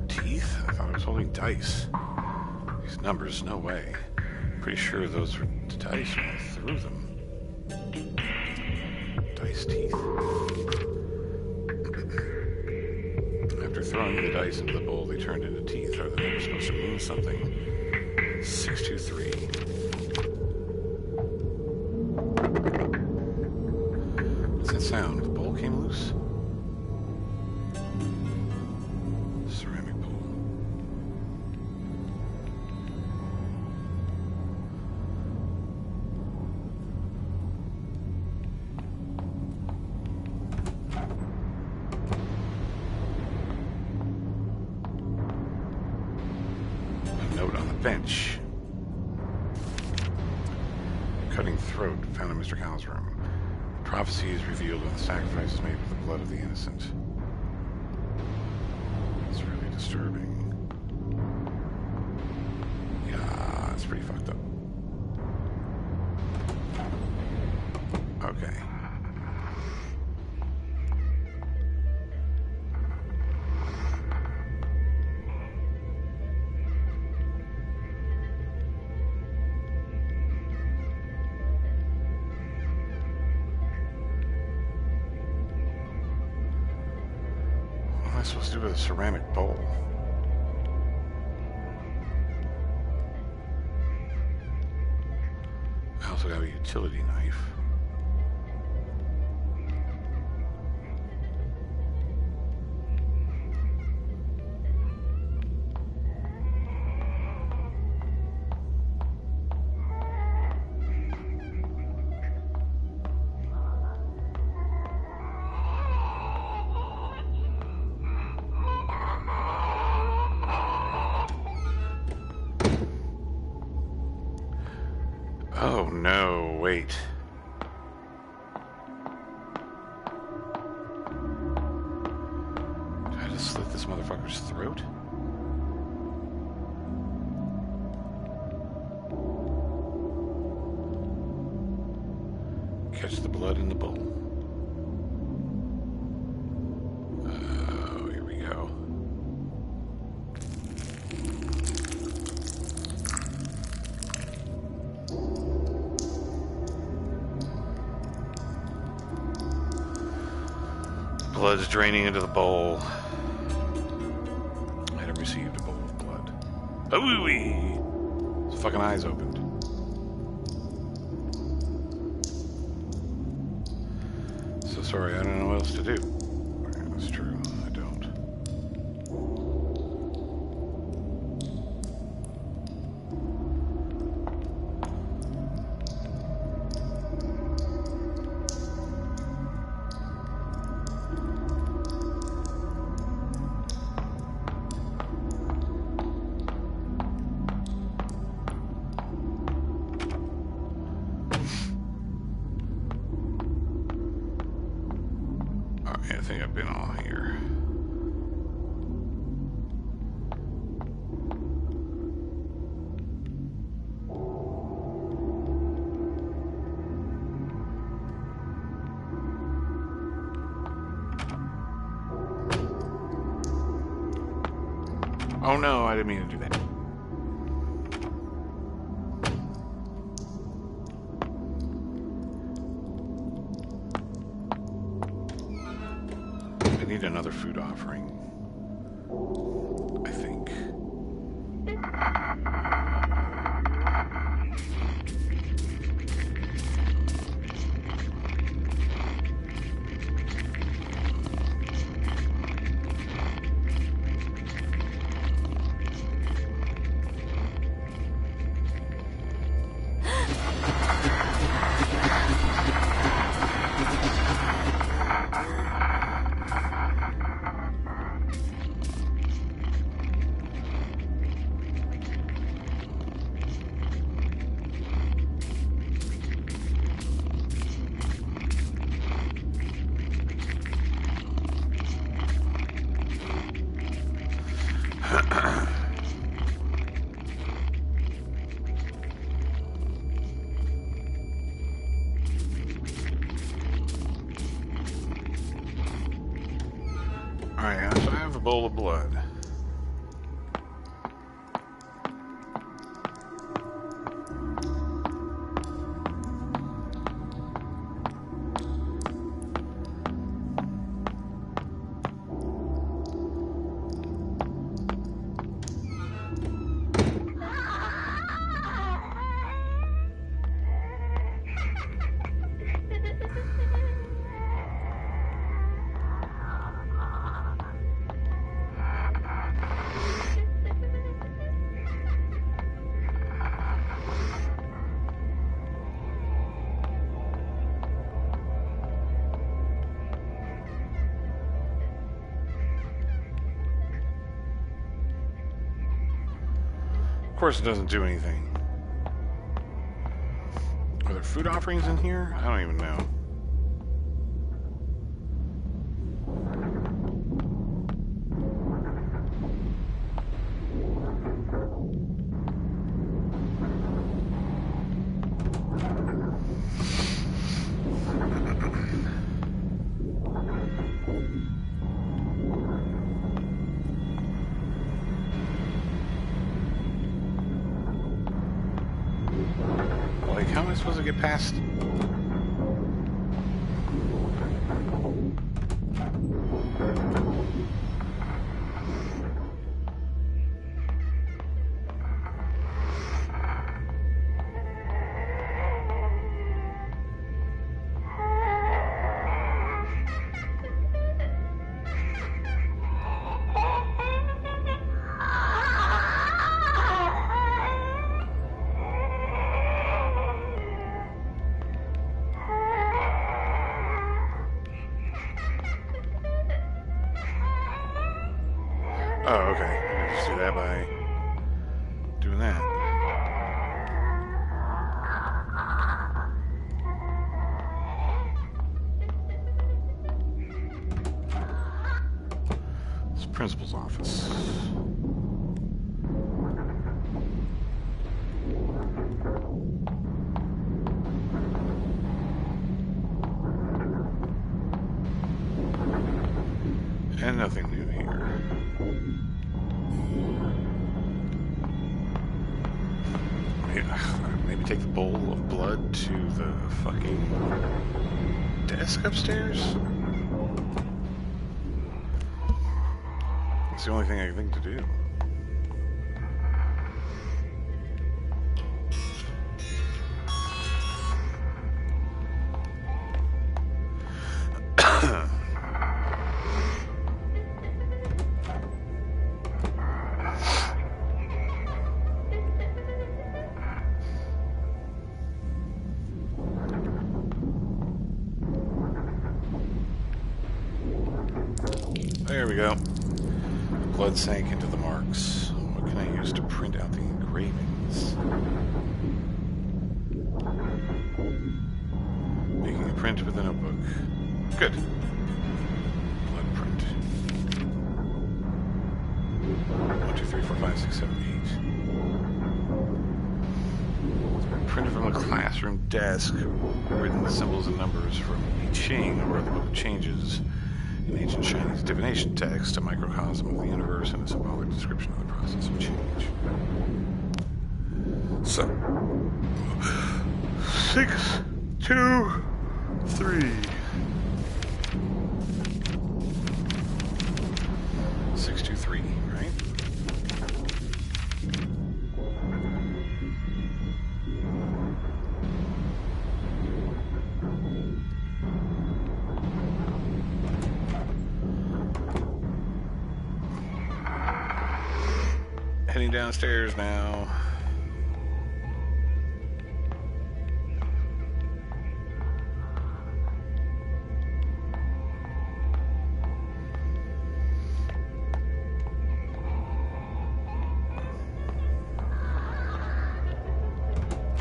Teeth? I thought I was holding dice. These numbers, no way. Pretty sure those were dice when I threw them. Dice teeth. After throwing the dice into the bowl, they turned into teeth. Are the numbers supposed to mean something? 623. What's that sound? The bowl came loose? Ceramic bowl. A note on the bench. Cutting throat found in Mr. Cowell's room. Prophecy is revealed when the sacrifice is made with the blood of the innocent. It's really disturbing. Yeah, it's pretty fucked up. Okay. What am I supposed to do with a ceramic bowl? I also got a utility knife. Oh no, wait. Did I just slit this motherfucker's throat? Catch the blood in the bowl. Oh, here we go. Blood's draining into the bowl. Item received, a bowl of blood. Ooh-wee! His fucking eyes opened. So sorry, I don't know what else to do. Yeah, that's true, I don't. I think I've been all here. Oh no, I didn't mean to do that. I need another food offering, I think. Alright, so I have a bowl of blood. course, it doesn't do anything. Are there food offerings in here? I don't even know. Like, how am I supposed to get past? Oh, okay. I can just do that by doing that. It's the principal's office. And nothing new here. Maybe take the bowl of blood to the fucking desk upstairs? It's the only thing I can think to do. There we go. Blood sank into the marks. What can I use to print out the engravings? Making a print with a notebook. Good. Blood print. 1, 2, 3, 4, 5, 6, 7, 8. It's been printed from a classroom desk. Written the symbols and numbers from I Ching, or the book of changes. In ancient Chinese divination text, a microcosm of the universe and a symbolic description of the process of change. So, 6, 2, 3. 6, 2, 3, right? Heading downstairs now.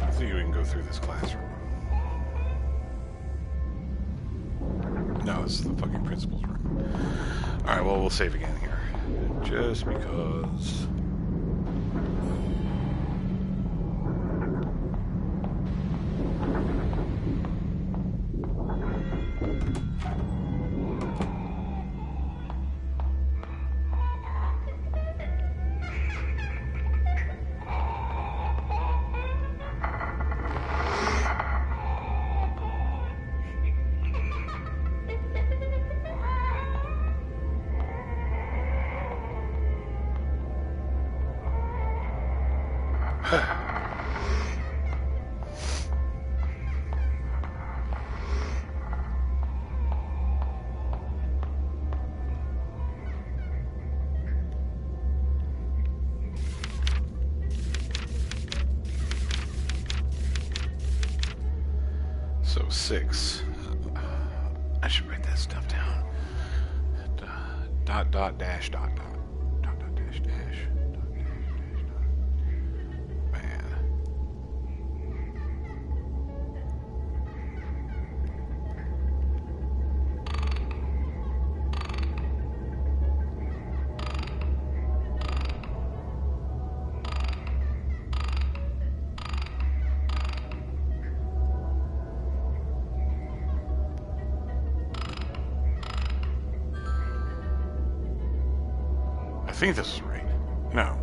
I think we can go through this classroom. No, this is the fucking principal's room. Alright, well, we'll save again here. Just because... So 6. I should write that stuff down. Dot dash dot dot dot dot dash dash dot dash dash dot. think this is right. No.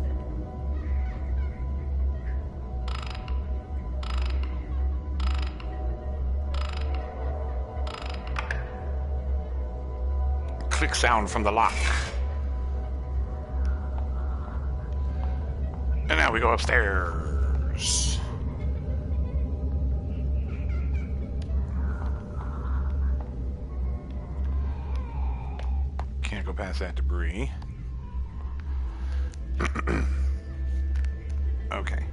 Click sound from the lock. And now we go upstairs. Can't go past that debris. Okay.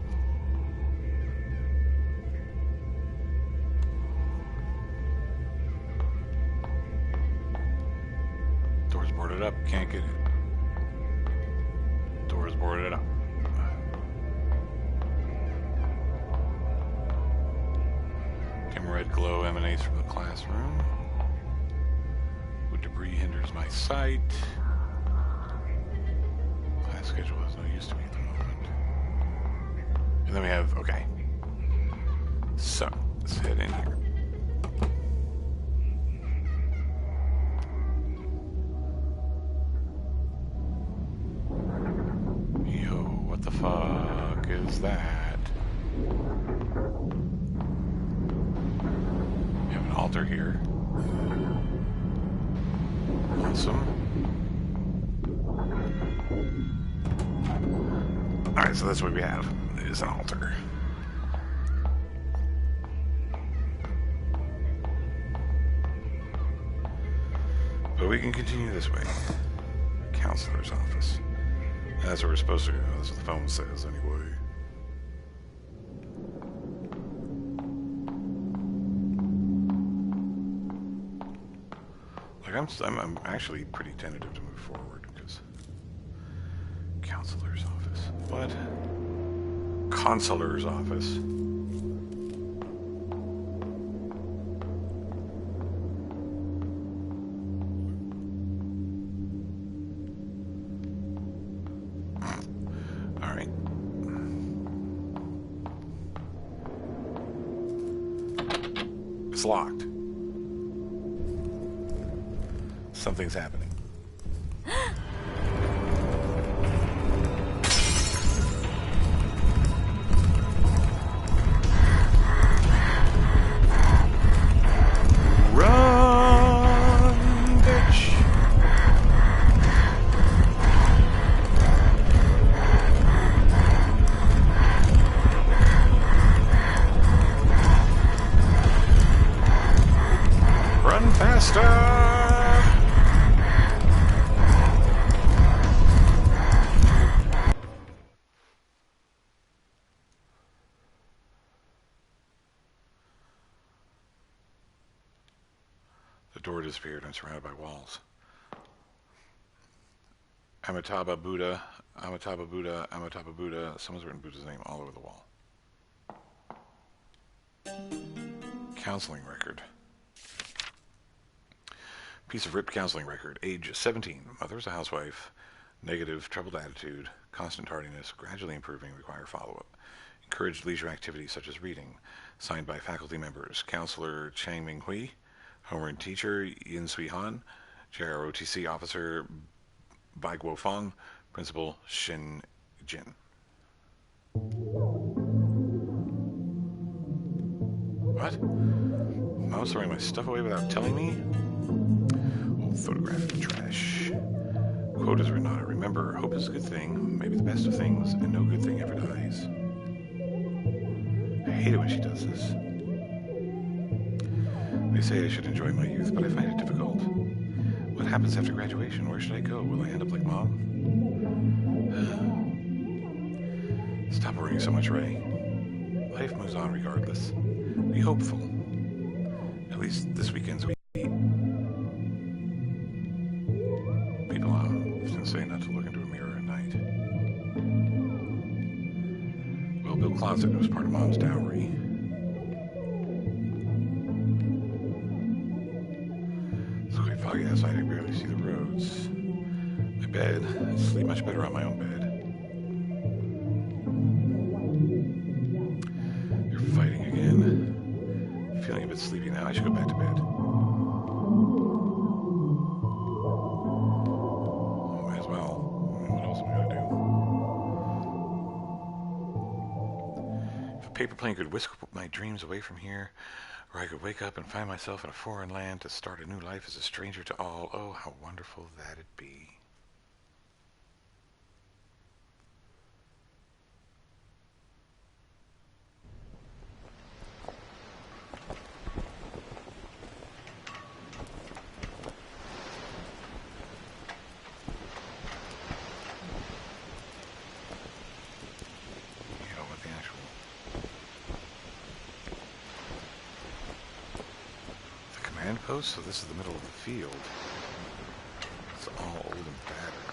Door's boarded up. Can't get it. Door's boarded up. Red glow emanates from the classroom. Wood debris hinders my sight. Class schedule has no use to me at the moment. And then we have, okay. So, let's head in here. Yo, what the fuck is that? Altar here. Awesome. Alright, so that's what we have, is an altar. But we can continue this way. Counselor's office. That's where we're supposed to go. That's what the phone says, anyway. I'm actually pretty tentative to move forward because counselor's office. What? Consular's office. All right. It's locked. Something's happening. Run, bitch! Run faster! The door disappeared. I'm surrounded by walls. Amitabha Buddha, Amitabha Buddha, Amitabha Buddha. Someone's written Buddha's name all over the wall. Counseling record. Piece of ripped counseling record. Age 17. Mother is a housewife. Negative, troubled attitude. Constant tardiness. Gradually improving. Require follow-up. Encouraged leisure activities such as reading. Signed by faculty members. Counselor Chang Ming Hui. Homeroom teacher Yin Sui Han. JROTC officer Bai Guo Feng. Principal Xin Jin. What? Mom's throwing my stuff away without telling me? Old photograph in the trash. Quote is written on it. Remember, hope is a good thing, maybe the best of things, and no good thing ever dies. I hate it when she does this. They say I should enjoy my youth, but I find it difficult. What happens after graduation? Where should I go? Will I end up like Mom? Stop worrying so much, Ray. Life moves on regardless. Be hopeful. At least this weekend's week. People often say not to look into a mirror at night. Well-built closet was part of Mom's dowry. It's quite foggy outside. I can barely see the roads. My bed. I sleep much better on my own bed. You're fighting again. Feeling a bit sleepy now. I should go back to bed. Might as well. What else paper plane could whisk my dreams away from here, or I could wake up and find myself in a foreign land to start a new life as a stranger to all. Oh, how wonderful that'd be. Post, so this is the middle of the field. It's all old and battered.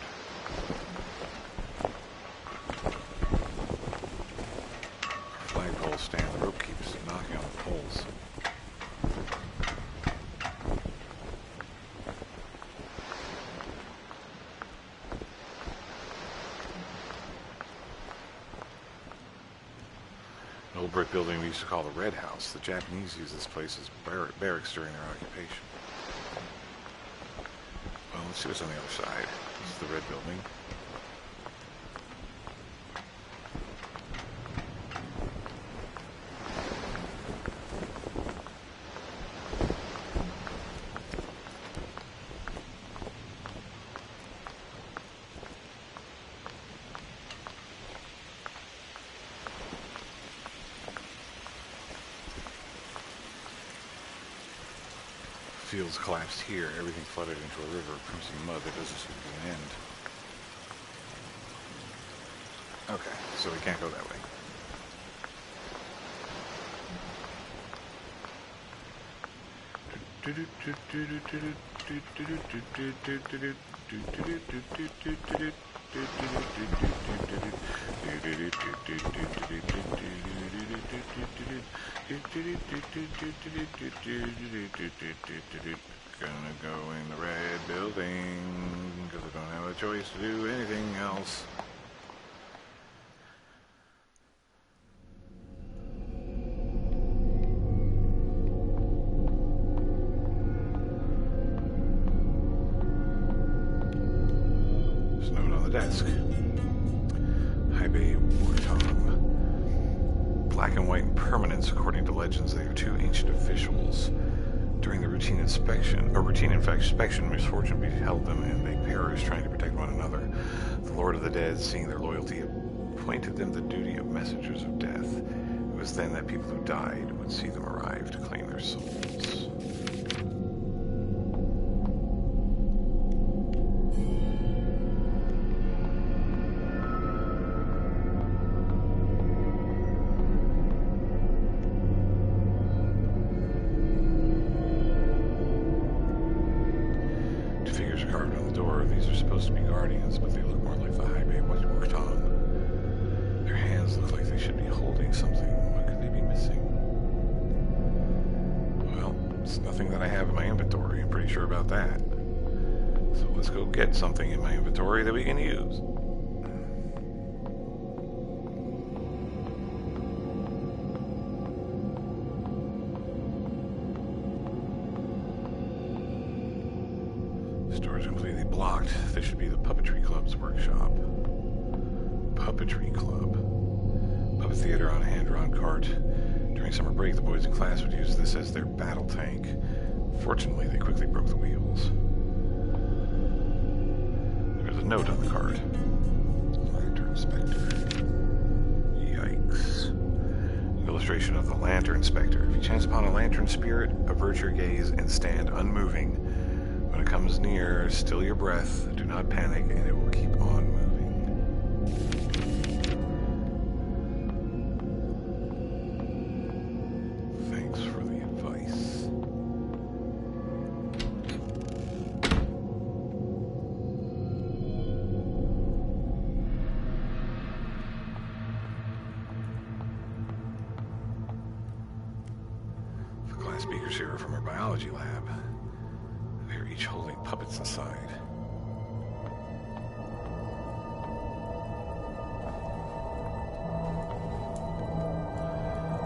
Our flagpole stand, the rope keeps knocking on the poles. An old brick building we used to call the Red House. The Japanese used this place as barracks during their occupation. Well, let's see what's on the other side. This is the red building. Fields collapsed here, everything flooded into a river of crimson mud that doesn't seem to be an end. Okay, so we can't go that way. Gonna go in the red building because I don't have a choice to do anything else. There's a note on the desk. High Bay Wartong. Black and white impermanence, according to legends, they are two ancient officials. During the routine inspection, misfortune beheld them, and they perished trying to protect one another. The Lord of the Dead, seeing their loyalty, appointed them the duty of messengers of death. It was then that people who died would see them arrive to claim their souls. Get something in my inventory that we can use. The store is completely blocked. This should be the Puppetry Club's workshop. Puppetry Club. Puppet theater on a hand-drawn cart. During summer break, the boys in class would use this as their battle tank. Fortunately, they quickly broke the wheels. There's a note on the card. Lantern Spectre. Yikes. An illustration of the Lantern Spectre. If you chance upon a lantern spirit, avert your gaze and stand unmoving. When it comes near, still your breath, do not panic, and it will keep on moving. Thanks for the advice. Speakers here are from our biology lab. They're each holding puppets inside.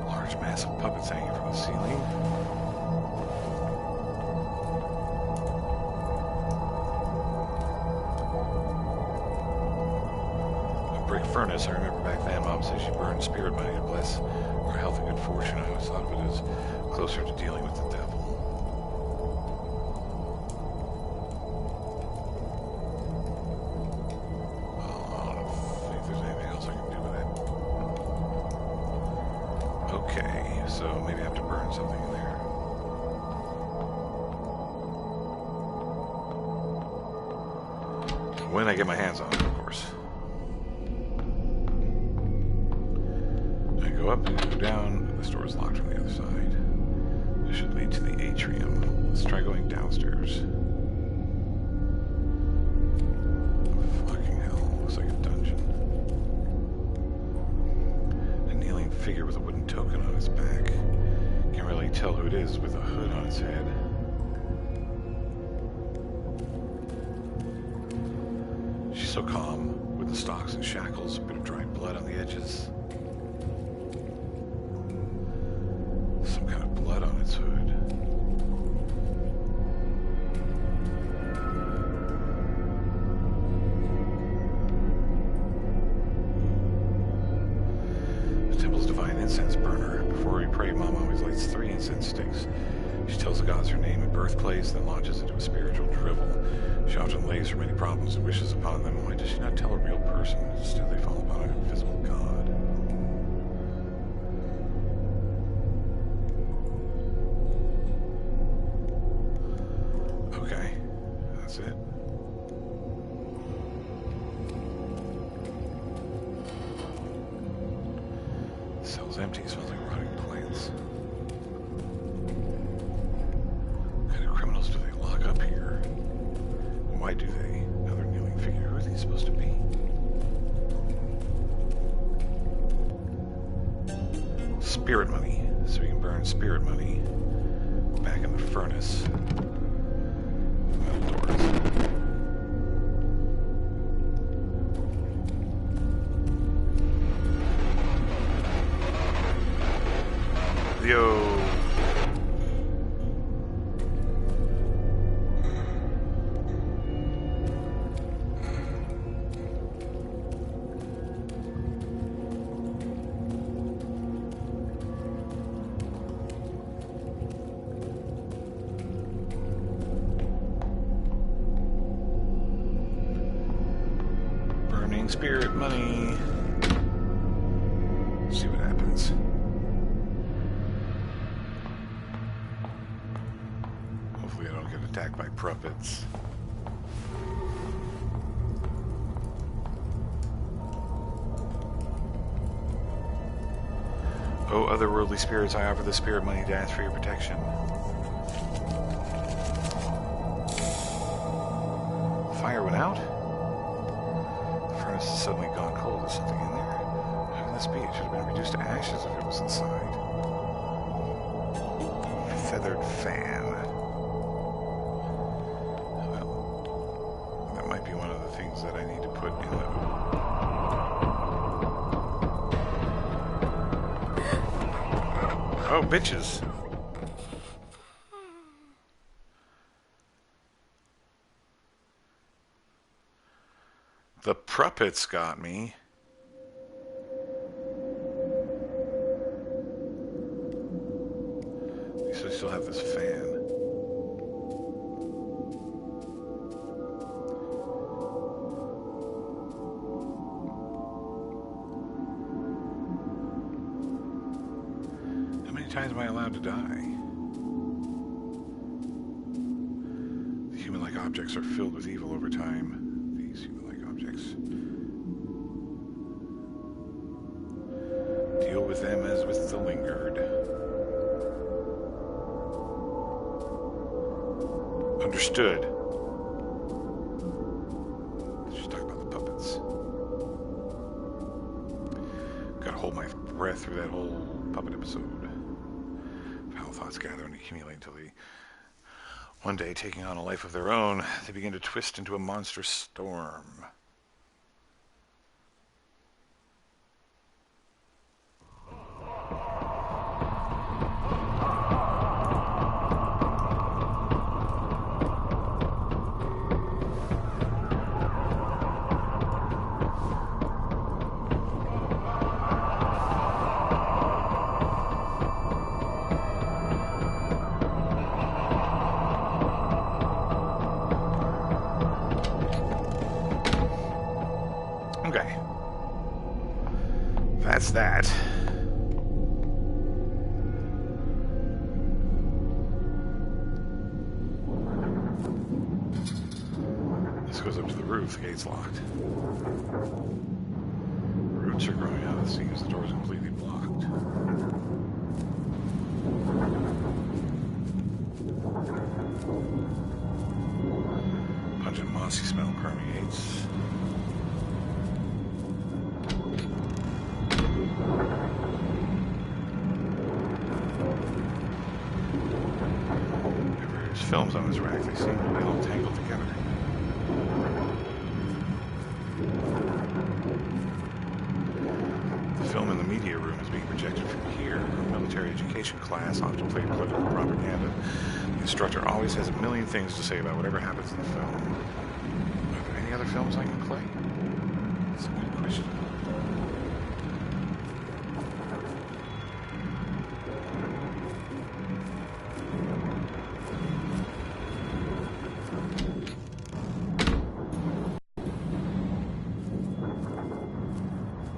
Large mass of puppets hanging from the ceiling. A brick furnace. I remember back then Mom said she burned spirit money to bless our health and good fortune. I always thought of it as closer to dealing with the devil. Well, I don't know if there's anything else I can do with it. Okay, so maybe I have to burn something in there. When I get my hands on it, of course. I go up and go down. The store is locked from the other side. This should lead to the atrium. Let's try going downstairs. Fucking hell, looks like a dungeon. A kneeling figure with a wooden token on its back. Can't really tell who it is with a hood on its head. So calm, with the stocks and shackles, a bit of dried blood on the edges. Some kind of blood on its hood. The temple's divine incense burner. Before we pray, Mom always lights 3 incense sticks. She tells the gods her name and birthplace, then launches into a spiritual drivel. She often lays her many problems and wishes upon them. Why does she not tell a real person? Instead, they fall upon an invisible god. Okay, that's it. The cell's empty. It smells like rotting plants. What kind of criminals do they lock up here? Why do they? Another kneeling figure. Who are these supposed to be? Spirit money. So we can burn spirit money back in the furnace. Metal doors. Yo. Spirit money. Let's see what happens. Hopefully I don't get attacked by puppets. Oh, otherworldly spirits, I offer the spirit money to ask for your protection. Fire went out? Has suddenly gone cold. Is something in there? How can this be? It should have been reduced to ashes if it was inside. Feathered fan. Well, that might be one of the things that I need to put in the... Oh, bitches. The puppets got me. At least I still have this fan. How many times am I allowed to die? The human-like objects are filled with evil over time. These human-like objects. Deal with them as with the lingered. Understood. She's talking about the puppets. Gotta hold my breath through that whole puppet episode. Foul thoughts gather and accumulate until they... One day, taking on a life of their own, they begin to twist into a monstrous storm. Okay. That's that. This goes up to the roof. The gate's locked. Roots are growing out of the seams. The door's completely blocked. Pungent mossy smell permeates. There's films on this rack. They seem to be all tangled together. The film in the media room is being projected from here. A military education class often played political propaganda. The instructor always has a million things to say about whatever happens in the film. Are there any other films I can play? That's a good question.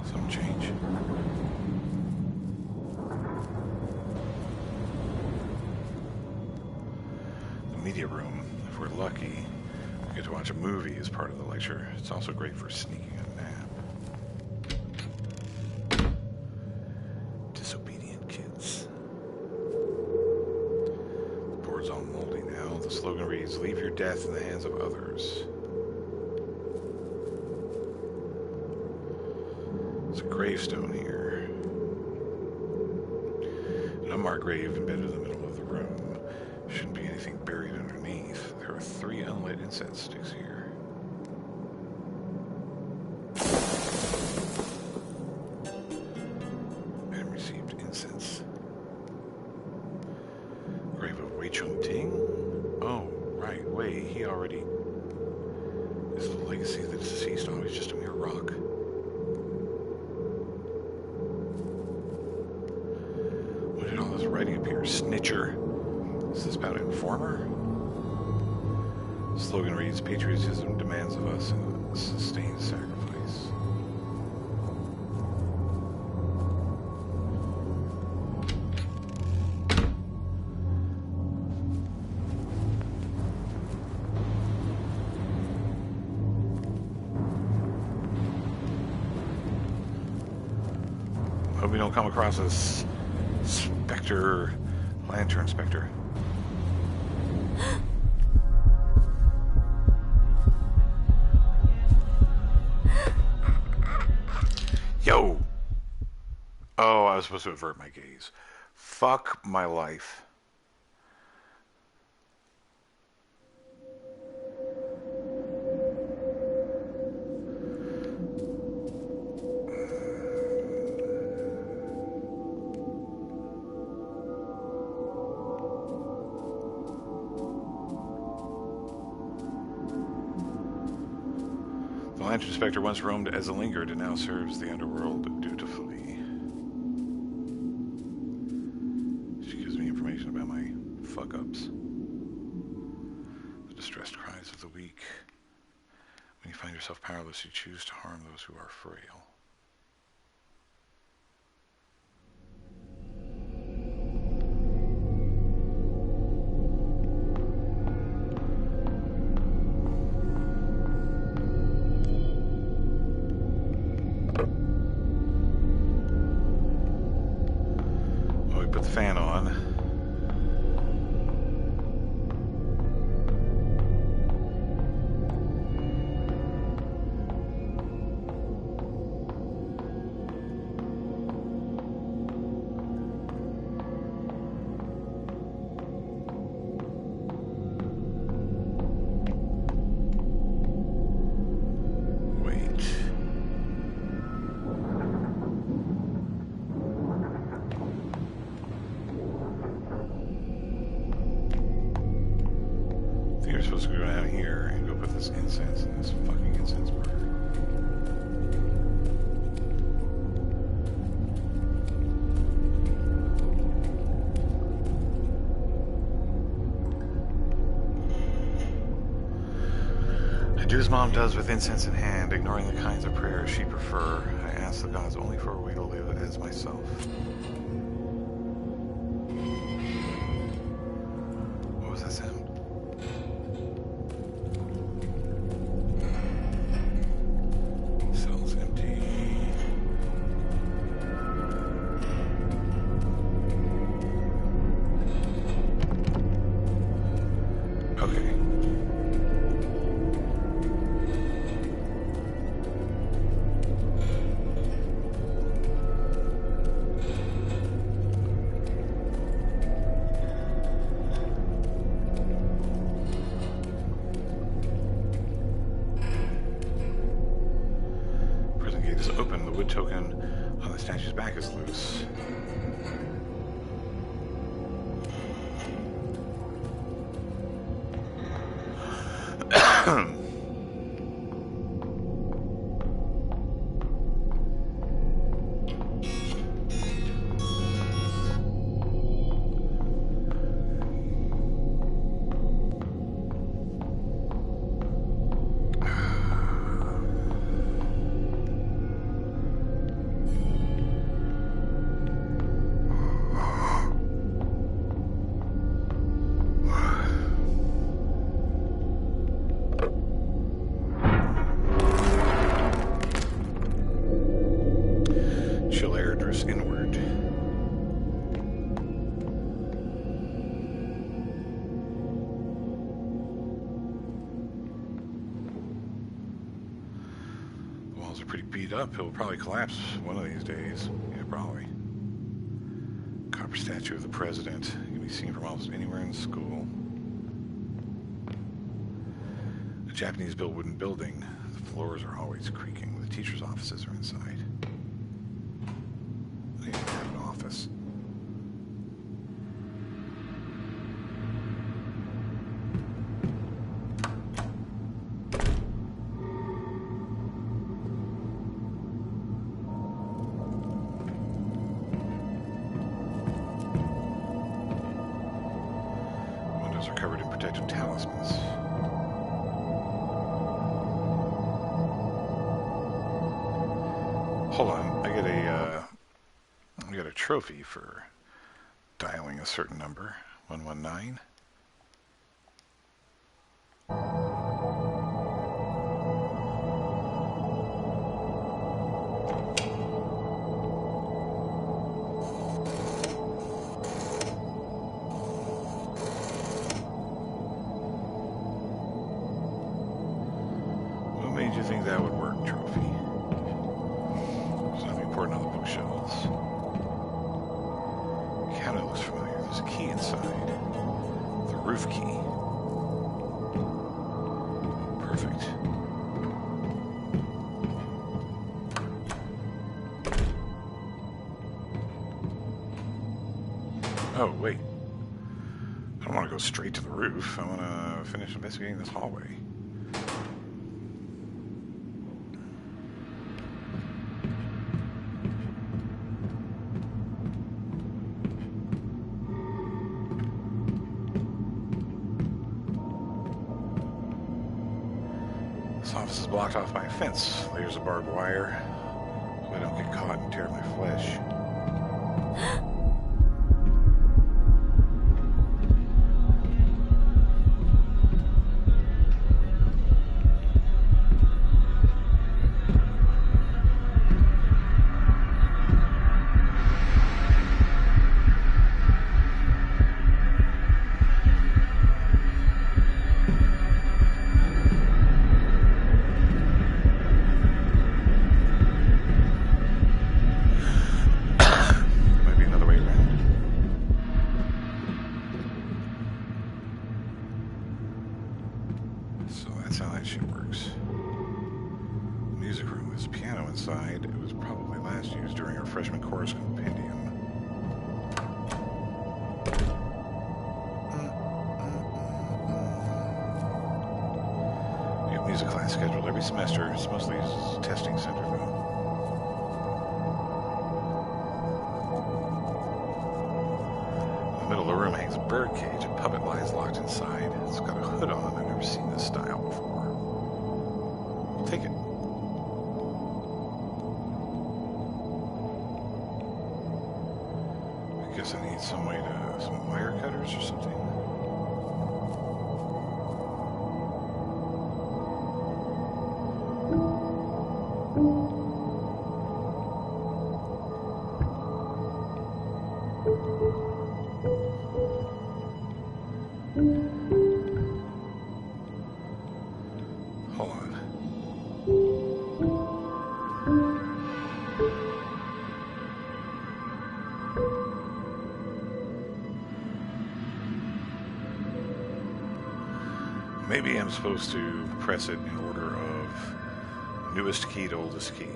Some change. The media room, if we're lucky, we get to watch a movie as part of the lecture. It's also great for sneaking a nap. Disobedient kids. The board's all moldy now. The slogan reads, "Leave your death in the hands of others." There's a gravestone here. An unmarked grave embedded in the middle of the room. Shouldn't be anything buried underneath. There are 3 unlit incense sticks here. And received incense. Grave of Wei Chung Ting? Oh, right. Wei, he already... Is the legacy of the deceased always just a mere rock? When did all this writing appear? Snitcher. Is this about informer? The slogan reads, "Patriotism demands of us a sustained sacrifice." Hope we don't come across a specter, lantern specter. Yo! Oh, I was supposed to avert my gaze. Fuck my life. The Lantern Spectre once roamed as a lingered and now serves the underworld dutifully. She gives me information about my fuck-ups. The distressed cries of the weak. When you find yourself powerless, you choose to harm those who are frail. Put the fan on. You're supposed to go down here and go put this incense in this fucking incense burner. I do as Mom does with incense in hand, ignoring the kinds of prayers she I ask the gods only for a way to live as myself. What was that sound? Cells empty. Okay. Prison gate is open. The wood token on the statue's back is loose. Chill air drifts inward. The walls are pretty beat up. It will probably collapse one of these days. Yeah, probably. Copper statue of the president. Can be seen from almost anywhere in the school. A Japanese-built wooden building. The floors are always creaking. The teachers' offices are inside. They don't have an office. Windows are covered in protective talismans. Hold on, I get a trophy for dialing a certain number, 119. What made you think that would work, trophy? There's nothing important on the bookshelves. The cabinet looks familiar. There's a key inside. The roof key. Perfect. Oh, wait. I don't want to go straight to the roof. I want to finish investigating this hallway. This office is blocked off by a fence. Layers of barbed wire, so I don't get caught and tear my flesh. So that's how that shit works. The music room. There's a piano inside. It was probably last used during our freshman chorus compendium. We have music class scheduled every semester. It's mostly used as a testing center, though. In the middle of the room hangs a bird cage. A puppet lies locked inside. It's got a hood on. I've never seen this style before. I'll take it. Guess I need some wire cutters or something. Hold on. Maybe I'm supposed to press it in order of newest key to oldest key.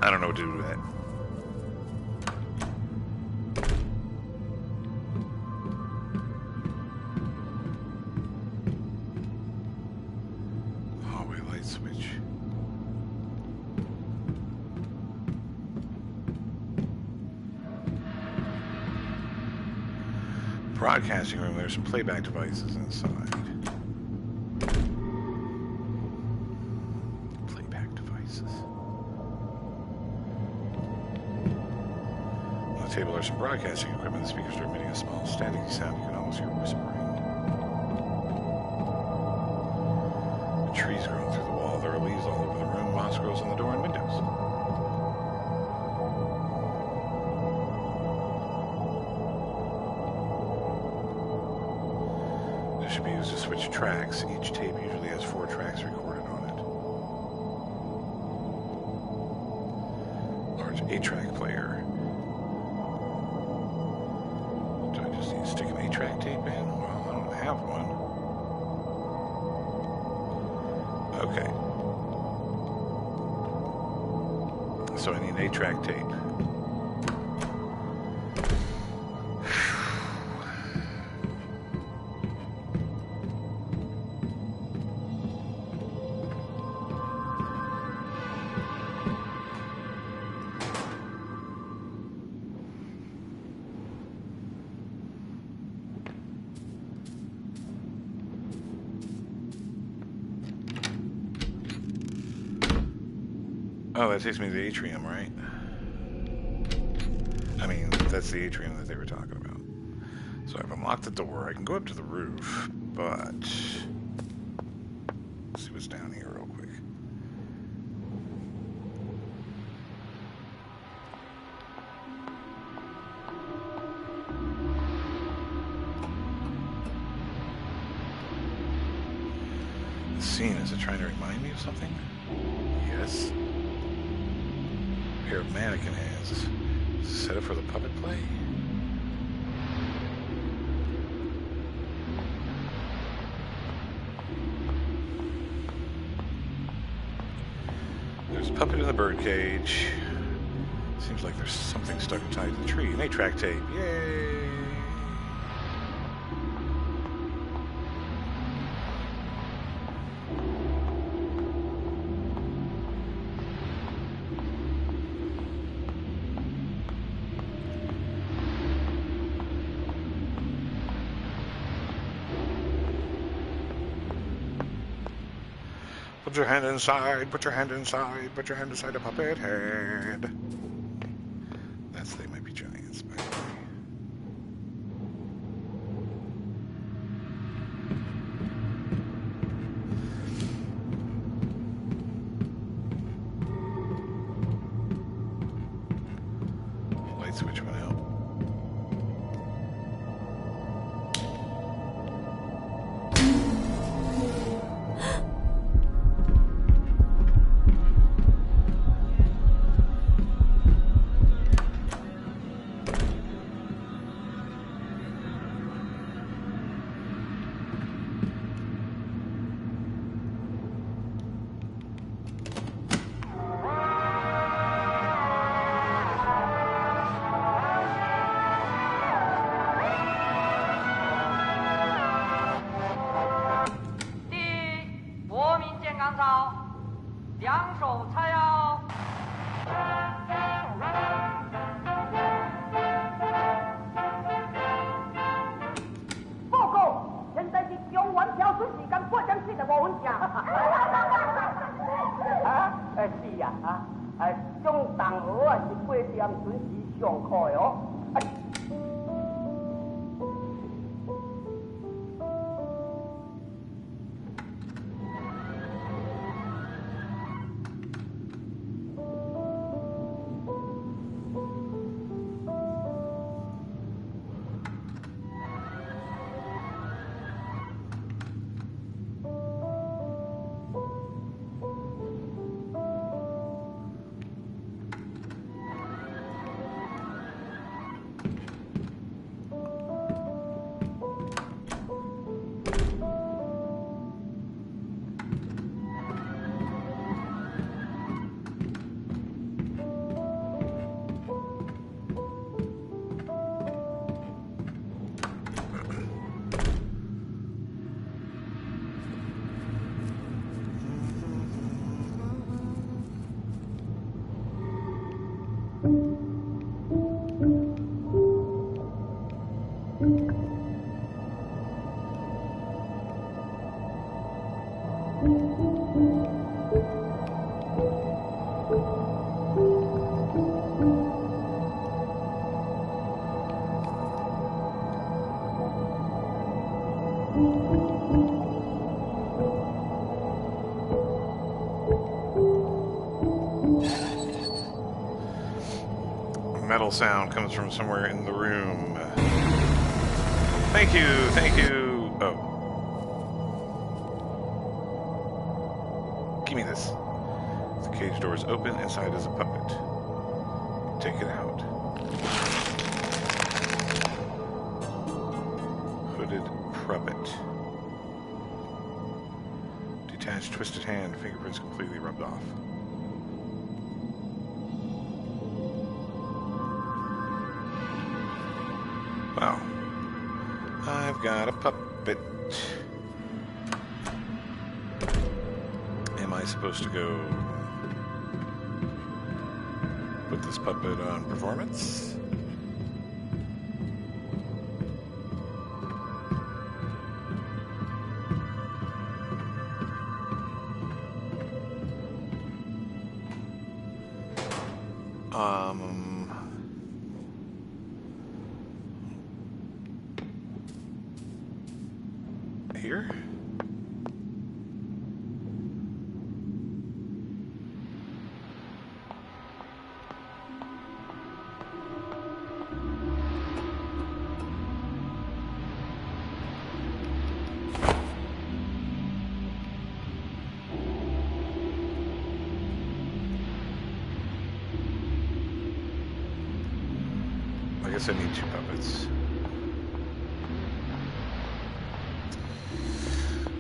I don't know what to do with that. Hallway light switch. Broadcasting room, there's some playback devices inside. Playback devices. On the table are some broadcasting equipment. The speakers are emitting a small static sound. You can almost hear whispering. The trees growing through the wall. There are leaves all over the room. Moss grows on the door and windows. Should be used to switch tracks. Each tape usually has 4 tracks recorded on it. Large 8-track player. Do I just need to stick an 8-track tape in? Well, I don't have one. Okay. So I need an 8-track tape. Oh, that takes me to the atrium, right? I mean, that's the atrium that they were talking about. So I've unlocked the door. I can go up to the roof, but... let's see what's down here real quick. The scene, is it trying to remind me of something? Yes. A pair of mannequin hands. Set up for the puppet play? There's a puppet in the birdcage. Seems like there's something stuck tied to the tree. An 8-track tape. Yay! Put your hand inside, put your hand inside, put your hand inside the puppet head. They might be giants, by the way. Light switch went out. 岗哨，两手叉腰。报告，现在是中原调准时间8点45分正。啊，是呀，中同学啊是8点准时上课的哦。Metal sound comes from somewhere in the room. Thank you, thank you. Oh. Give me this. The cage door is open. Inside is a puppet. Take it out. Hooded puppet. Detached, twisted hand. Fingerprints completely rubbed off. Wow. I've got a puppet. Am I supposed to go put this puppet on performance? Here? I guess I need 2 puppets.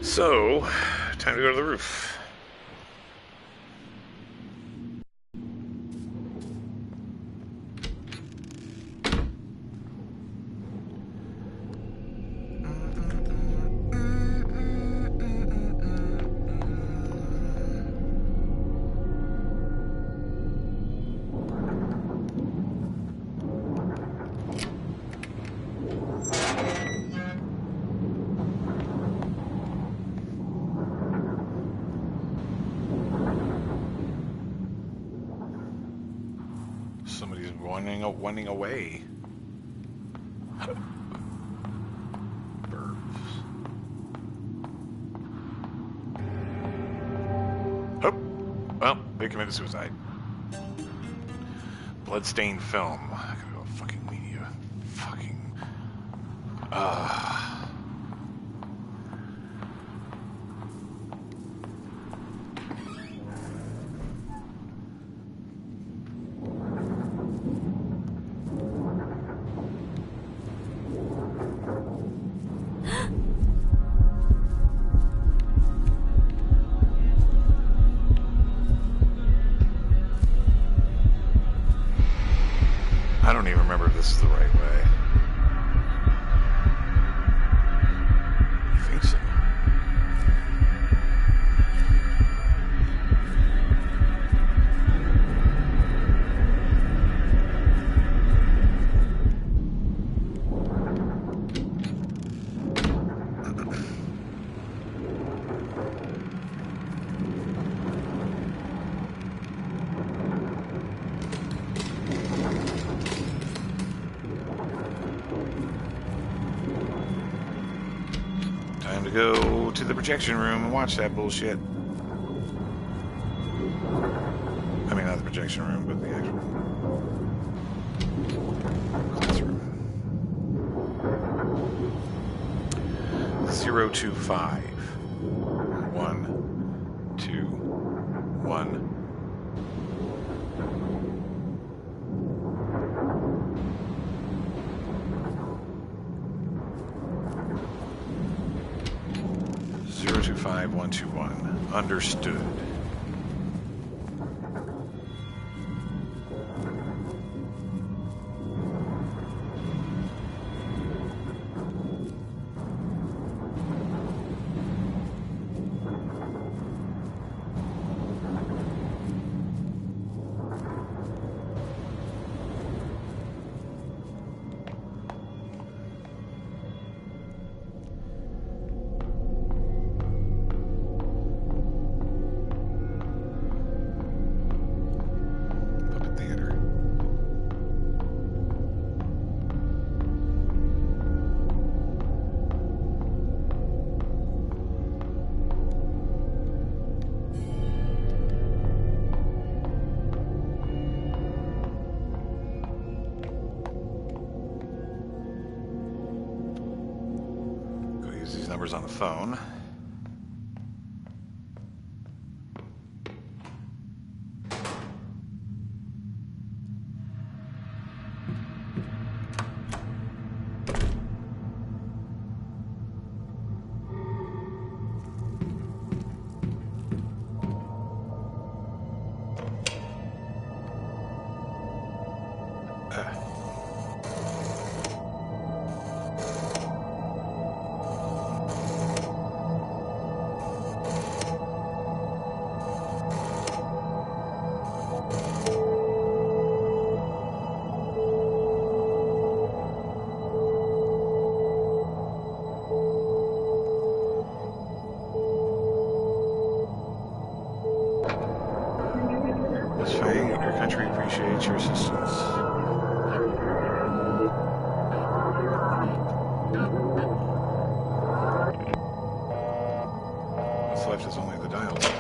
So, time to go to the roof. Somebody's running away. Birds. Oh, well, they committed suicide. Bloodstained film. I gotta go fucking media. Fucking. I don't even remember if this is the right way. I think so. go to the projection room and watch that bullshit. I mean, not the projection room, but the actual classroom. 025 1 2 1. Zero 25 121. Understood. Numbers on the phone. Your country appreciates your assistance. What's left is only the dial tone.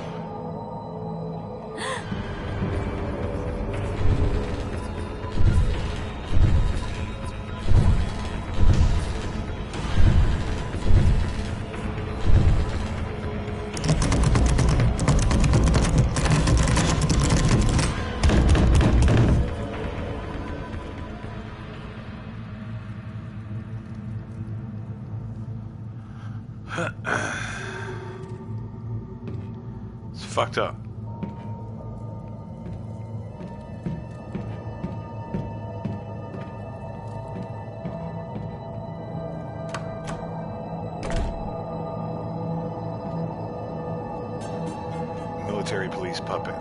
It's fucked up. Military police puppet.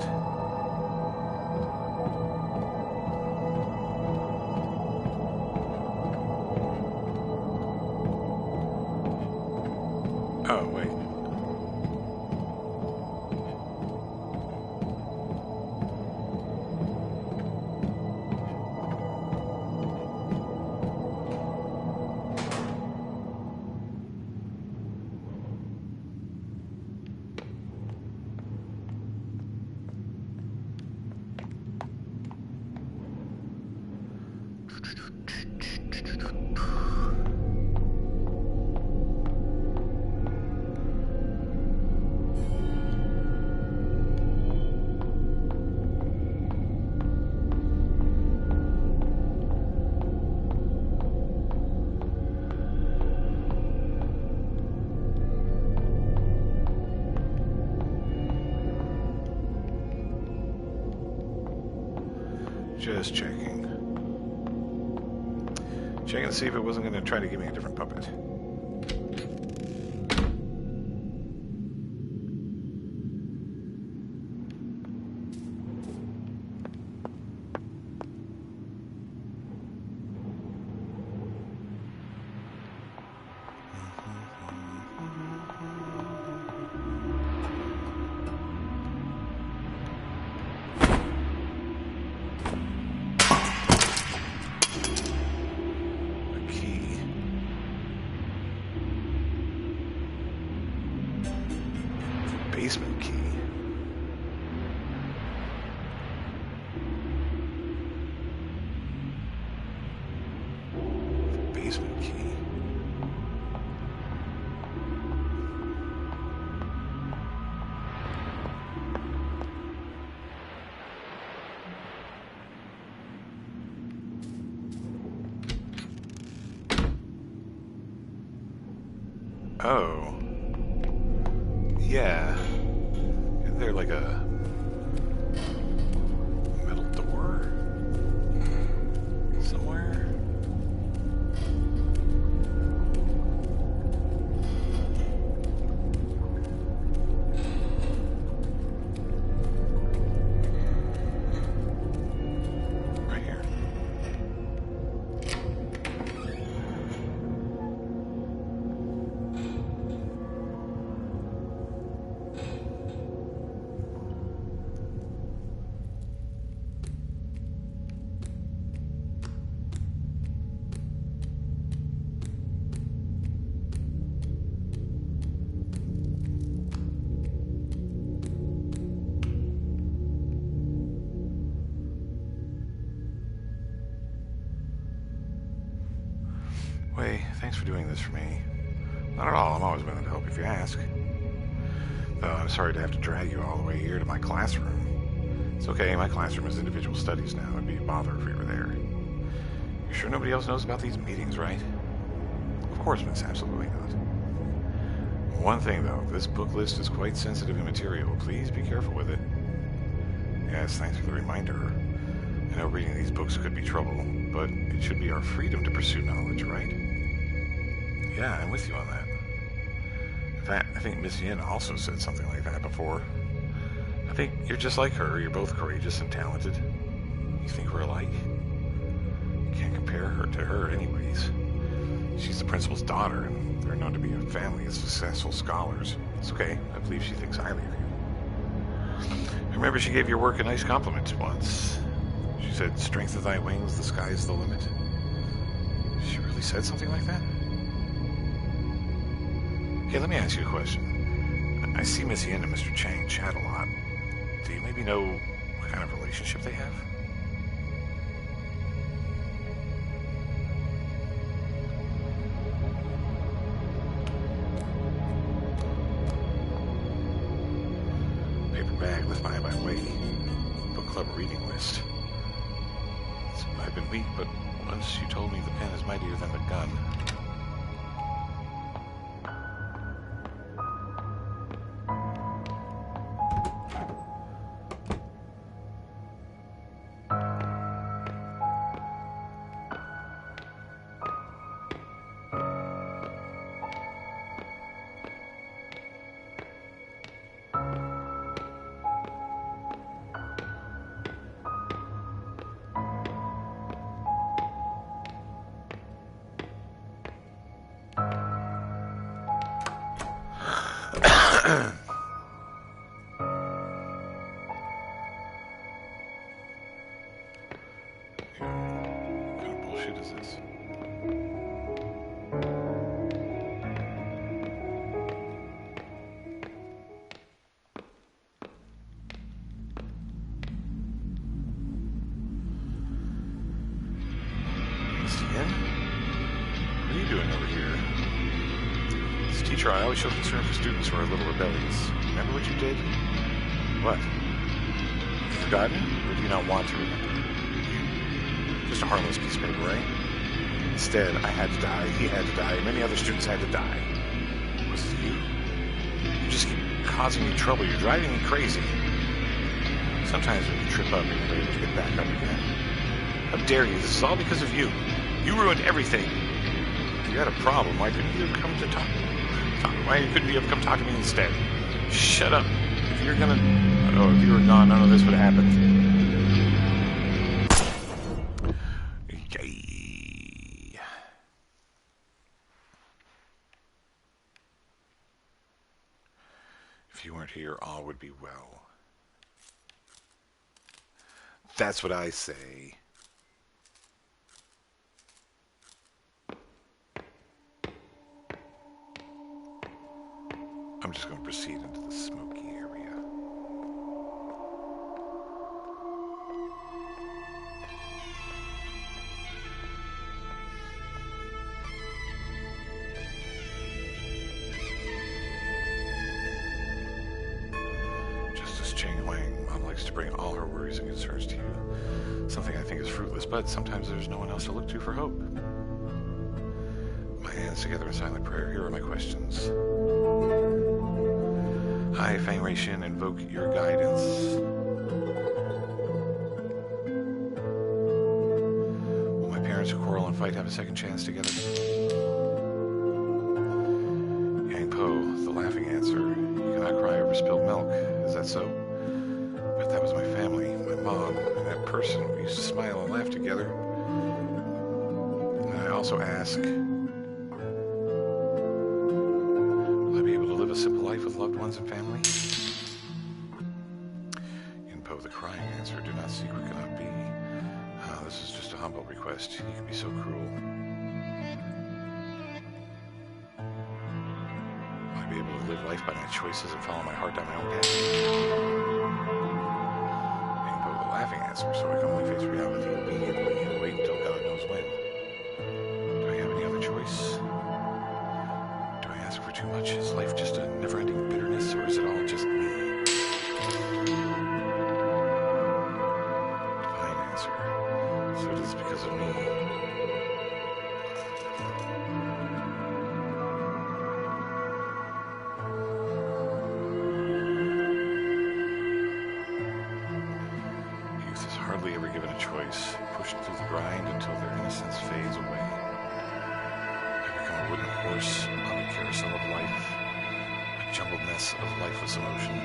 Oh, wait. Just checking. Checking to see if it wasn't going to try to give me a different puppet. basement key. Basement key. Oh. Yeah. Isn't there like a metal door somewhere? Right here. Wei, thanks for doing this for me. Not at all. I'm always willing to help if you ask. Though I'm sorry to have to drag you all the way here to my classroom. It's okay. My classroom is individual studies now. It'd be a bother if we were there. You're sure nobody else knows about these meetings, right? Of course, miss. Absolutely not. One thing, though. This book list is quite sensitive in material. Please be careful with it. Yes, thanks for the reminder. I know reading these books could be trouble, but it should be our freedom to pursue knowledge, right? Yeah, I'm with you on that. In fact, I think Miss Yin also said something like that before. I think you're just like her. You're both courageous and talented. You think we're alike? You can't compare her to her anyways. She's the principal's daughter, and they're known to be a family of successful scholars. It's okay. I believe she thinks highly of you. I remember she gave your work a nice compliment once. She said, "Strength of thy wings, the sky's the limit." She really said something like that? Hey, let me ask you a question. I see Miss Yin and Mr. Chang chat a lot. Do you maybe know what kind of relationship they have? Paper bag left behind by Wei. Book club reading list. I've been weak, but once you told me the pen is mightier than the gun. What kind of bullshit is this? Miss Yin? What are you doing over here? As a teacher, I always show concern for students who are a little rebellious. Remember what you did? What? Have you forgotten? Or do you not want to remember? Just a harmless piece of paper, right? Instead, I had to die, he had to die, many other students had to die. Was it you? You just keep causing me trouble. You're driving me crazy. Sometimes when you trip up, you're never able to get back up again. How dare you? This is all because of you. You ruined everything. If you had a problem, why couldn't you have come to talk? Why couldn't you have come talk to me instead? Shut up. If you were gone, none of this would have happened. Yay. If you weren't here, all would be well. That's what I say. I'm just going to proceed into the smoky Ching Huang. Mom likes to bring all her worries and concerns to you. Something I think is fruitless, but sometimes there's no one else to look to for hope. My hands together in silent prayer. Here are my questions. Hi, Fang Reishin, invoke your guidance. Will my parents who quarrel and fight have a second chance together? Yang Po, the laughing answer. You cannot cry over spilled milk. Is that so? But that was my family, my mom, and that person. We used to smile and laugh together. And I also ask, will I be able to live a simple life with loved ones and family? Yin Po, the crying answer. Do not seek what cannot be. This is just a humble request. You can be so cruel. Will I be able to live life by my choices and follow my heart down my own path? Yin Po, the laughing answer. So I can only face reality obediently and wait until God knows when. Do I have any other choice? Do I ask for too much? Is life just a never-ending bitterness, or is it all just me? Divine answer. So it is because of me. Youth is hardly ever given a choice, pushed through the grind until their innocence fades away. I become a wooden horse on a carousel of life, a jumbled mess of lifeless emotion,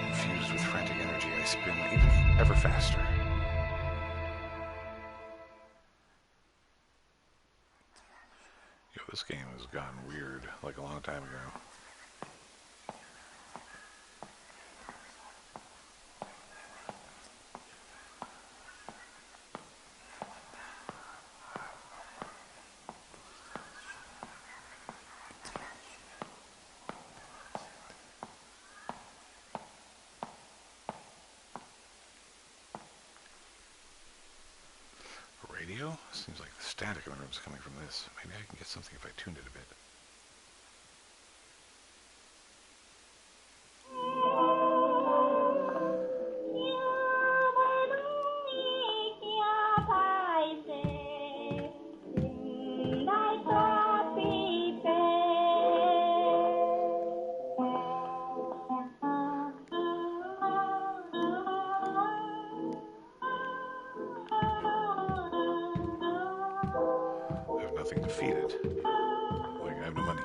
infused with frantic energy. I spin even ever faster. Yo, this game has gotten weird, like a long time ago. Radio? Seems like the static in the room is coming from this. Maybe I can get something if I tuned it a bit. I have nothing to feed it. Like, I have no money.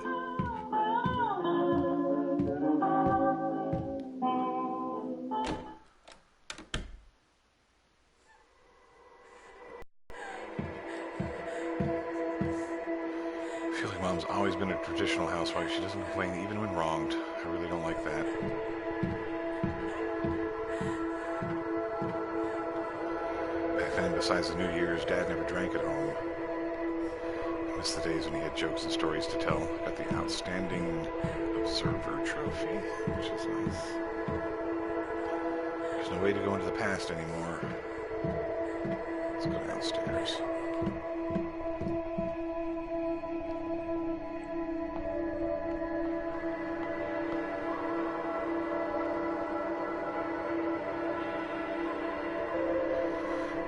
I feel like Mom's always been a traditional housewife. She doesn't complain even when wronged. I really don't like that. Back then, besides the New Year's, Dad never drank at home. I miss the days when he had jokes and stories to tell. Got the Outstanding Observer Trophy, which is nice. There's no way to go into the past anymore. Let's go downstairs.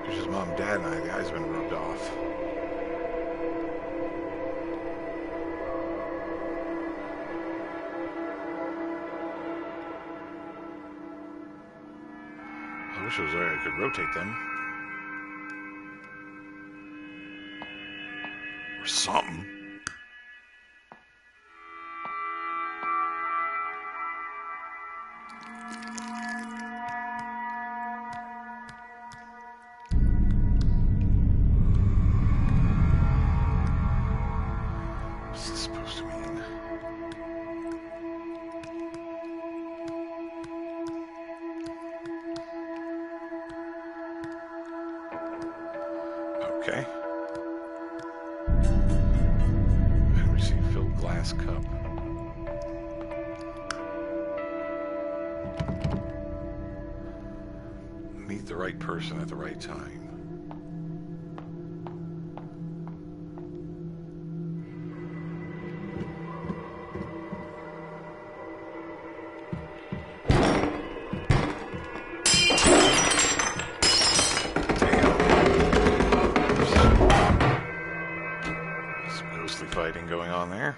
There's just Mom, Dad, and I. The eyes have been rubbed off. I wish it was there I could rotate them. Or something. What's this supposed to mean? Okay. And we see filled glass cup. Meet the right person at the right time. typing going on there.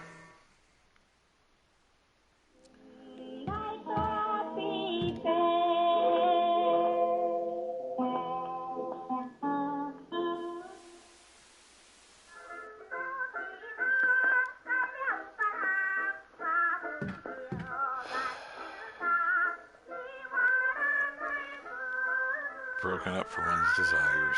Broken up for one's desires.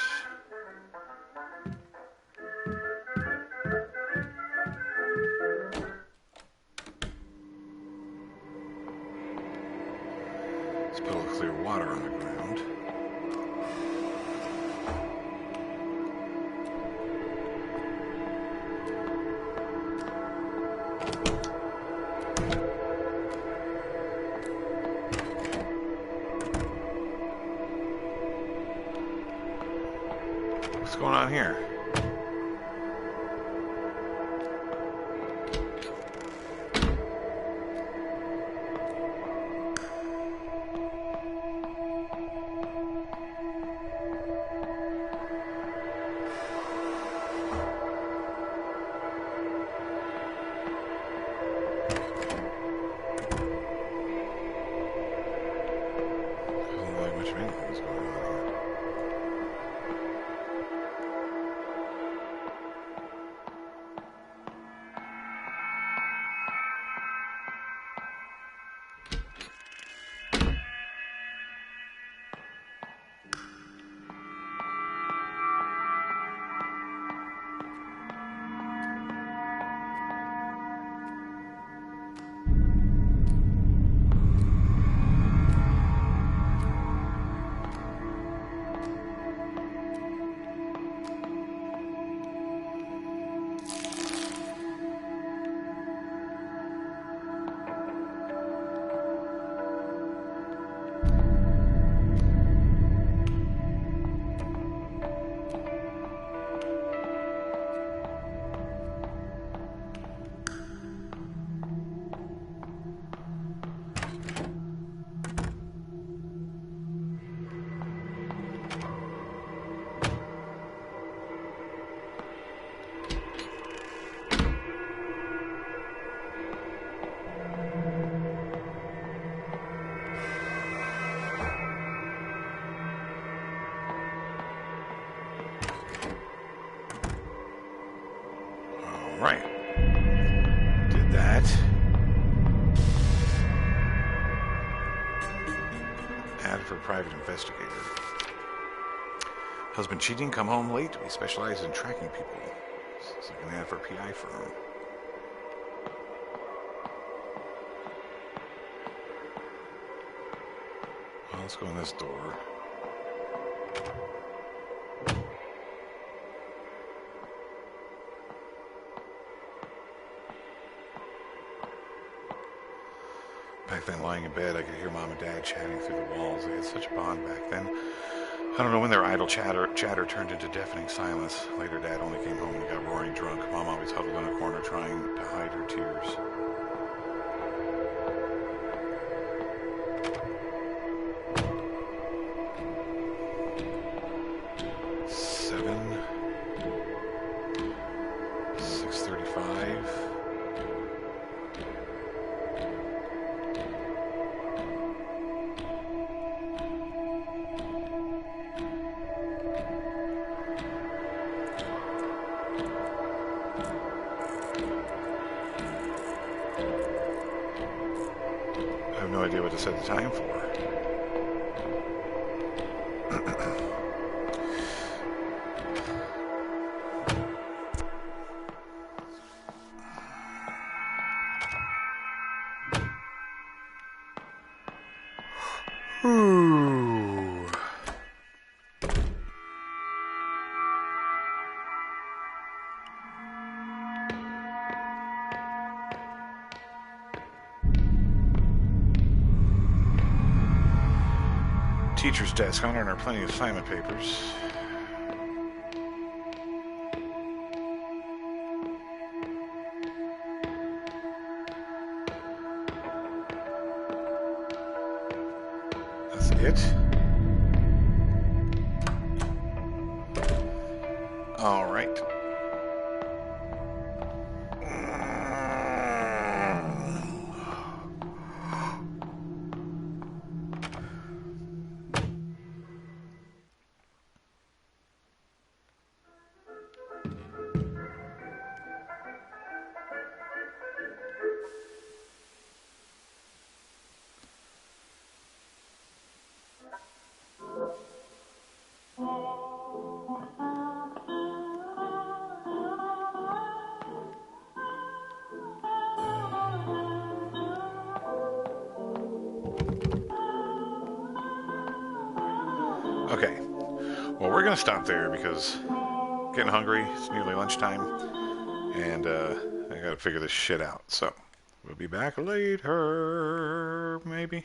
Let's put a little clear water on the ground. What's going on here? Doesn't look like much of anything's going on here. Right. Did that. Ad for private investigator. Husband cheating, come home late. We specialize in tracking people. It's like an ad for a PI firm. Well, let's go in this door. Back then, lying in bed, I could hear Mom and Dad chatting through the walls. They had such a bond back then. I don't know when their idle chatter turned into deafening silence. Later, Dad only came home when he got roaring drunk. Mom always huddled in a corner trying to hide her tears. Seven. 6:35. I have no idea what to set the time for. Ooh. Teacher's desk. On it are plenty of assignment papers. That's it. All right. Okay. Well, we're gonna stop there because getting hungry. It's nearly lunchtime, and I gotta figure this shit out. So we'll be back later, maybe.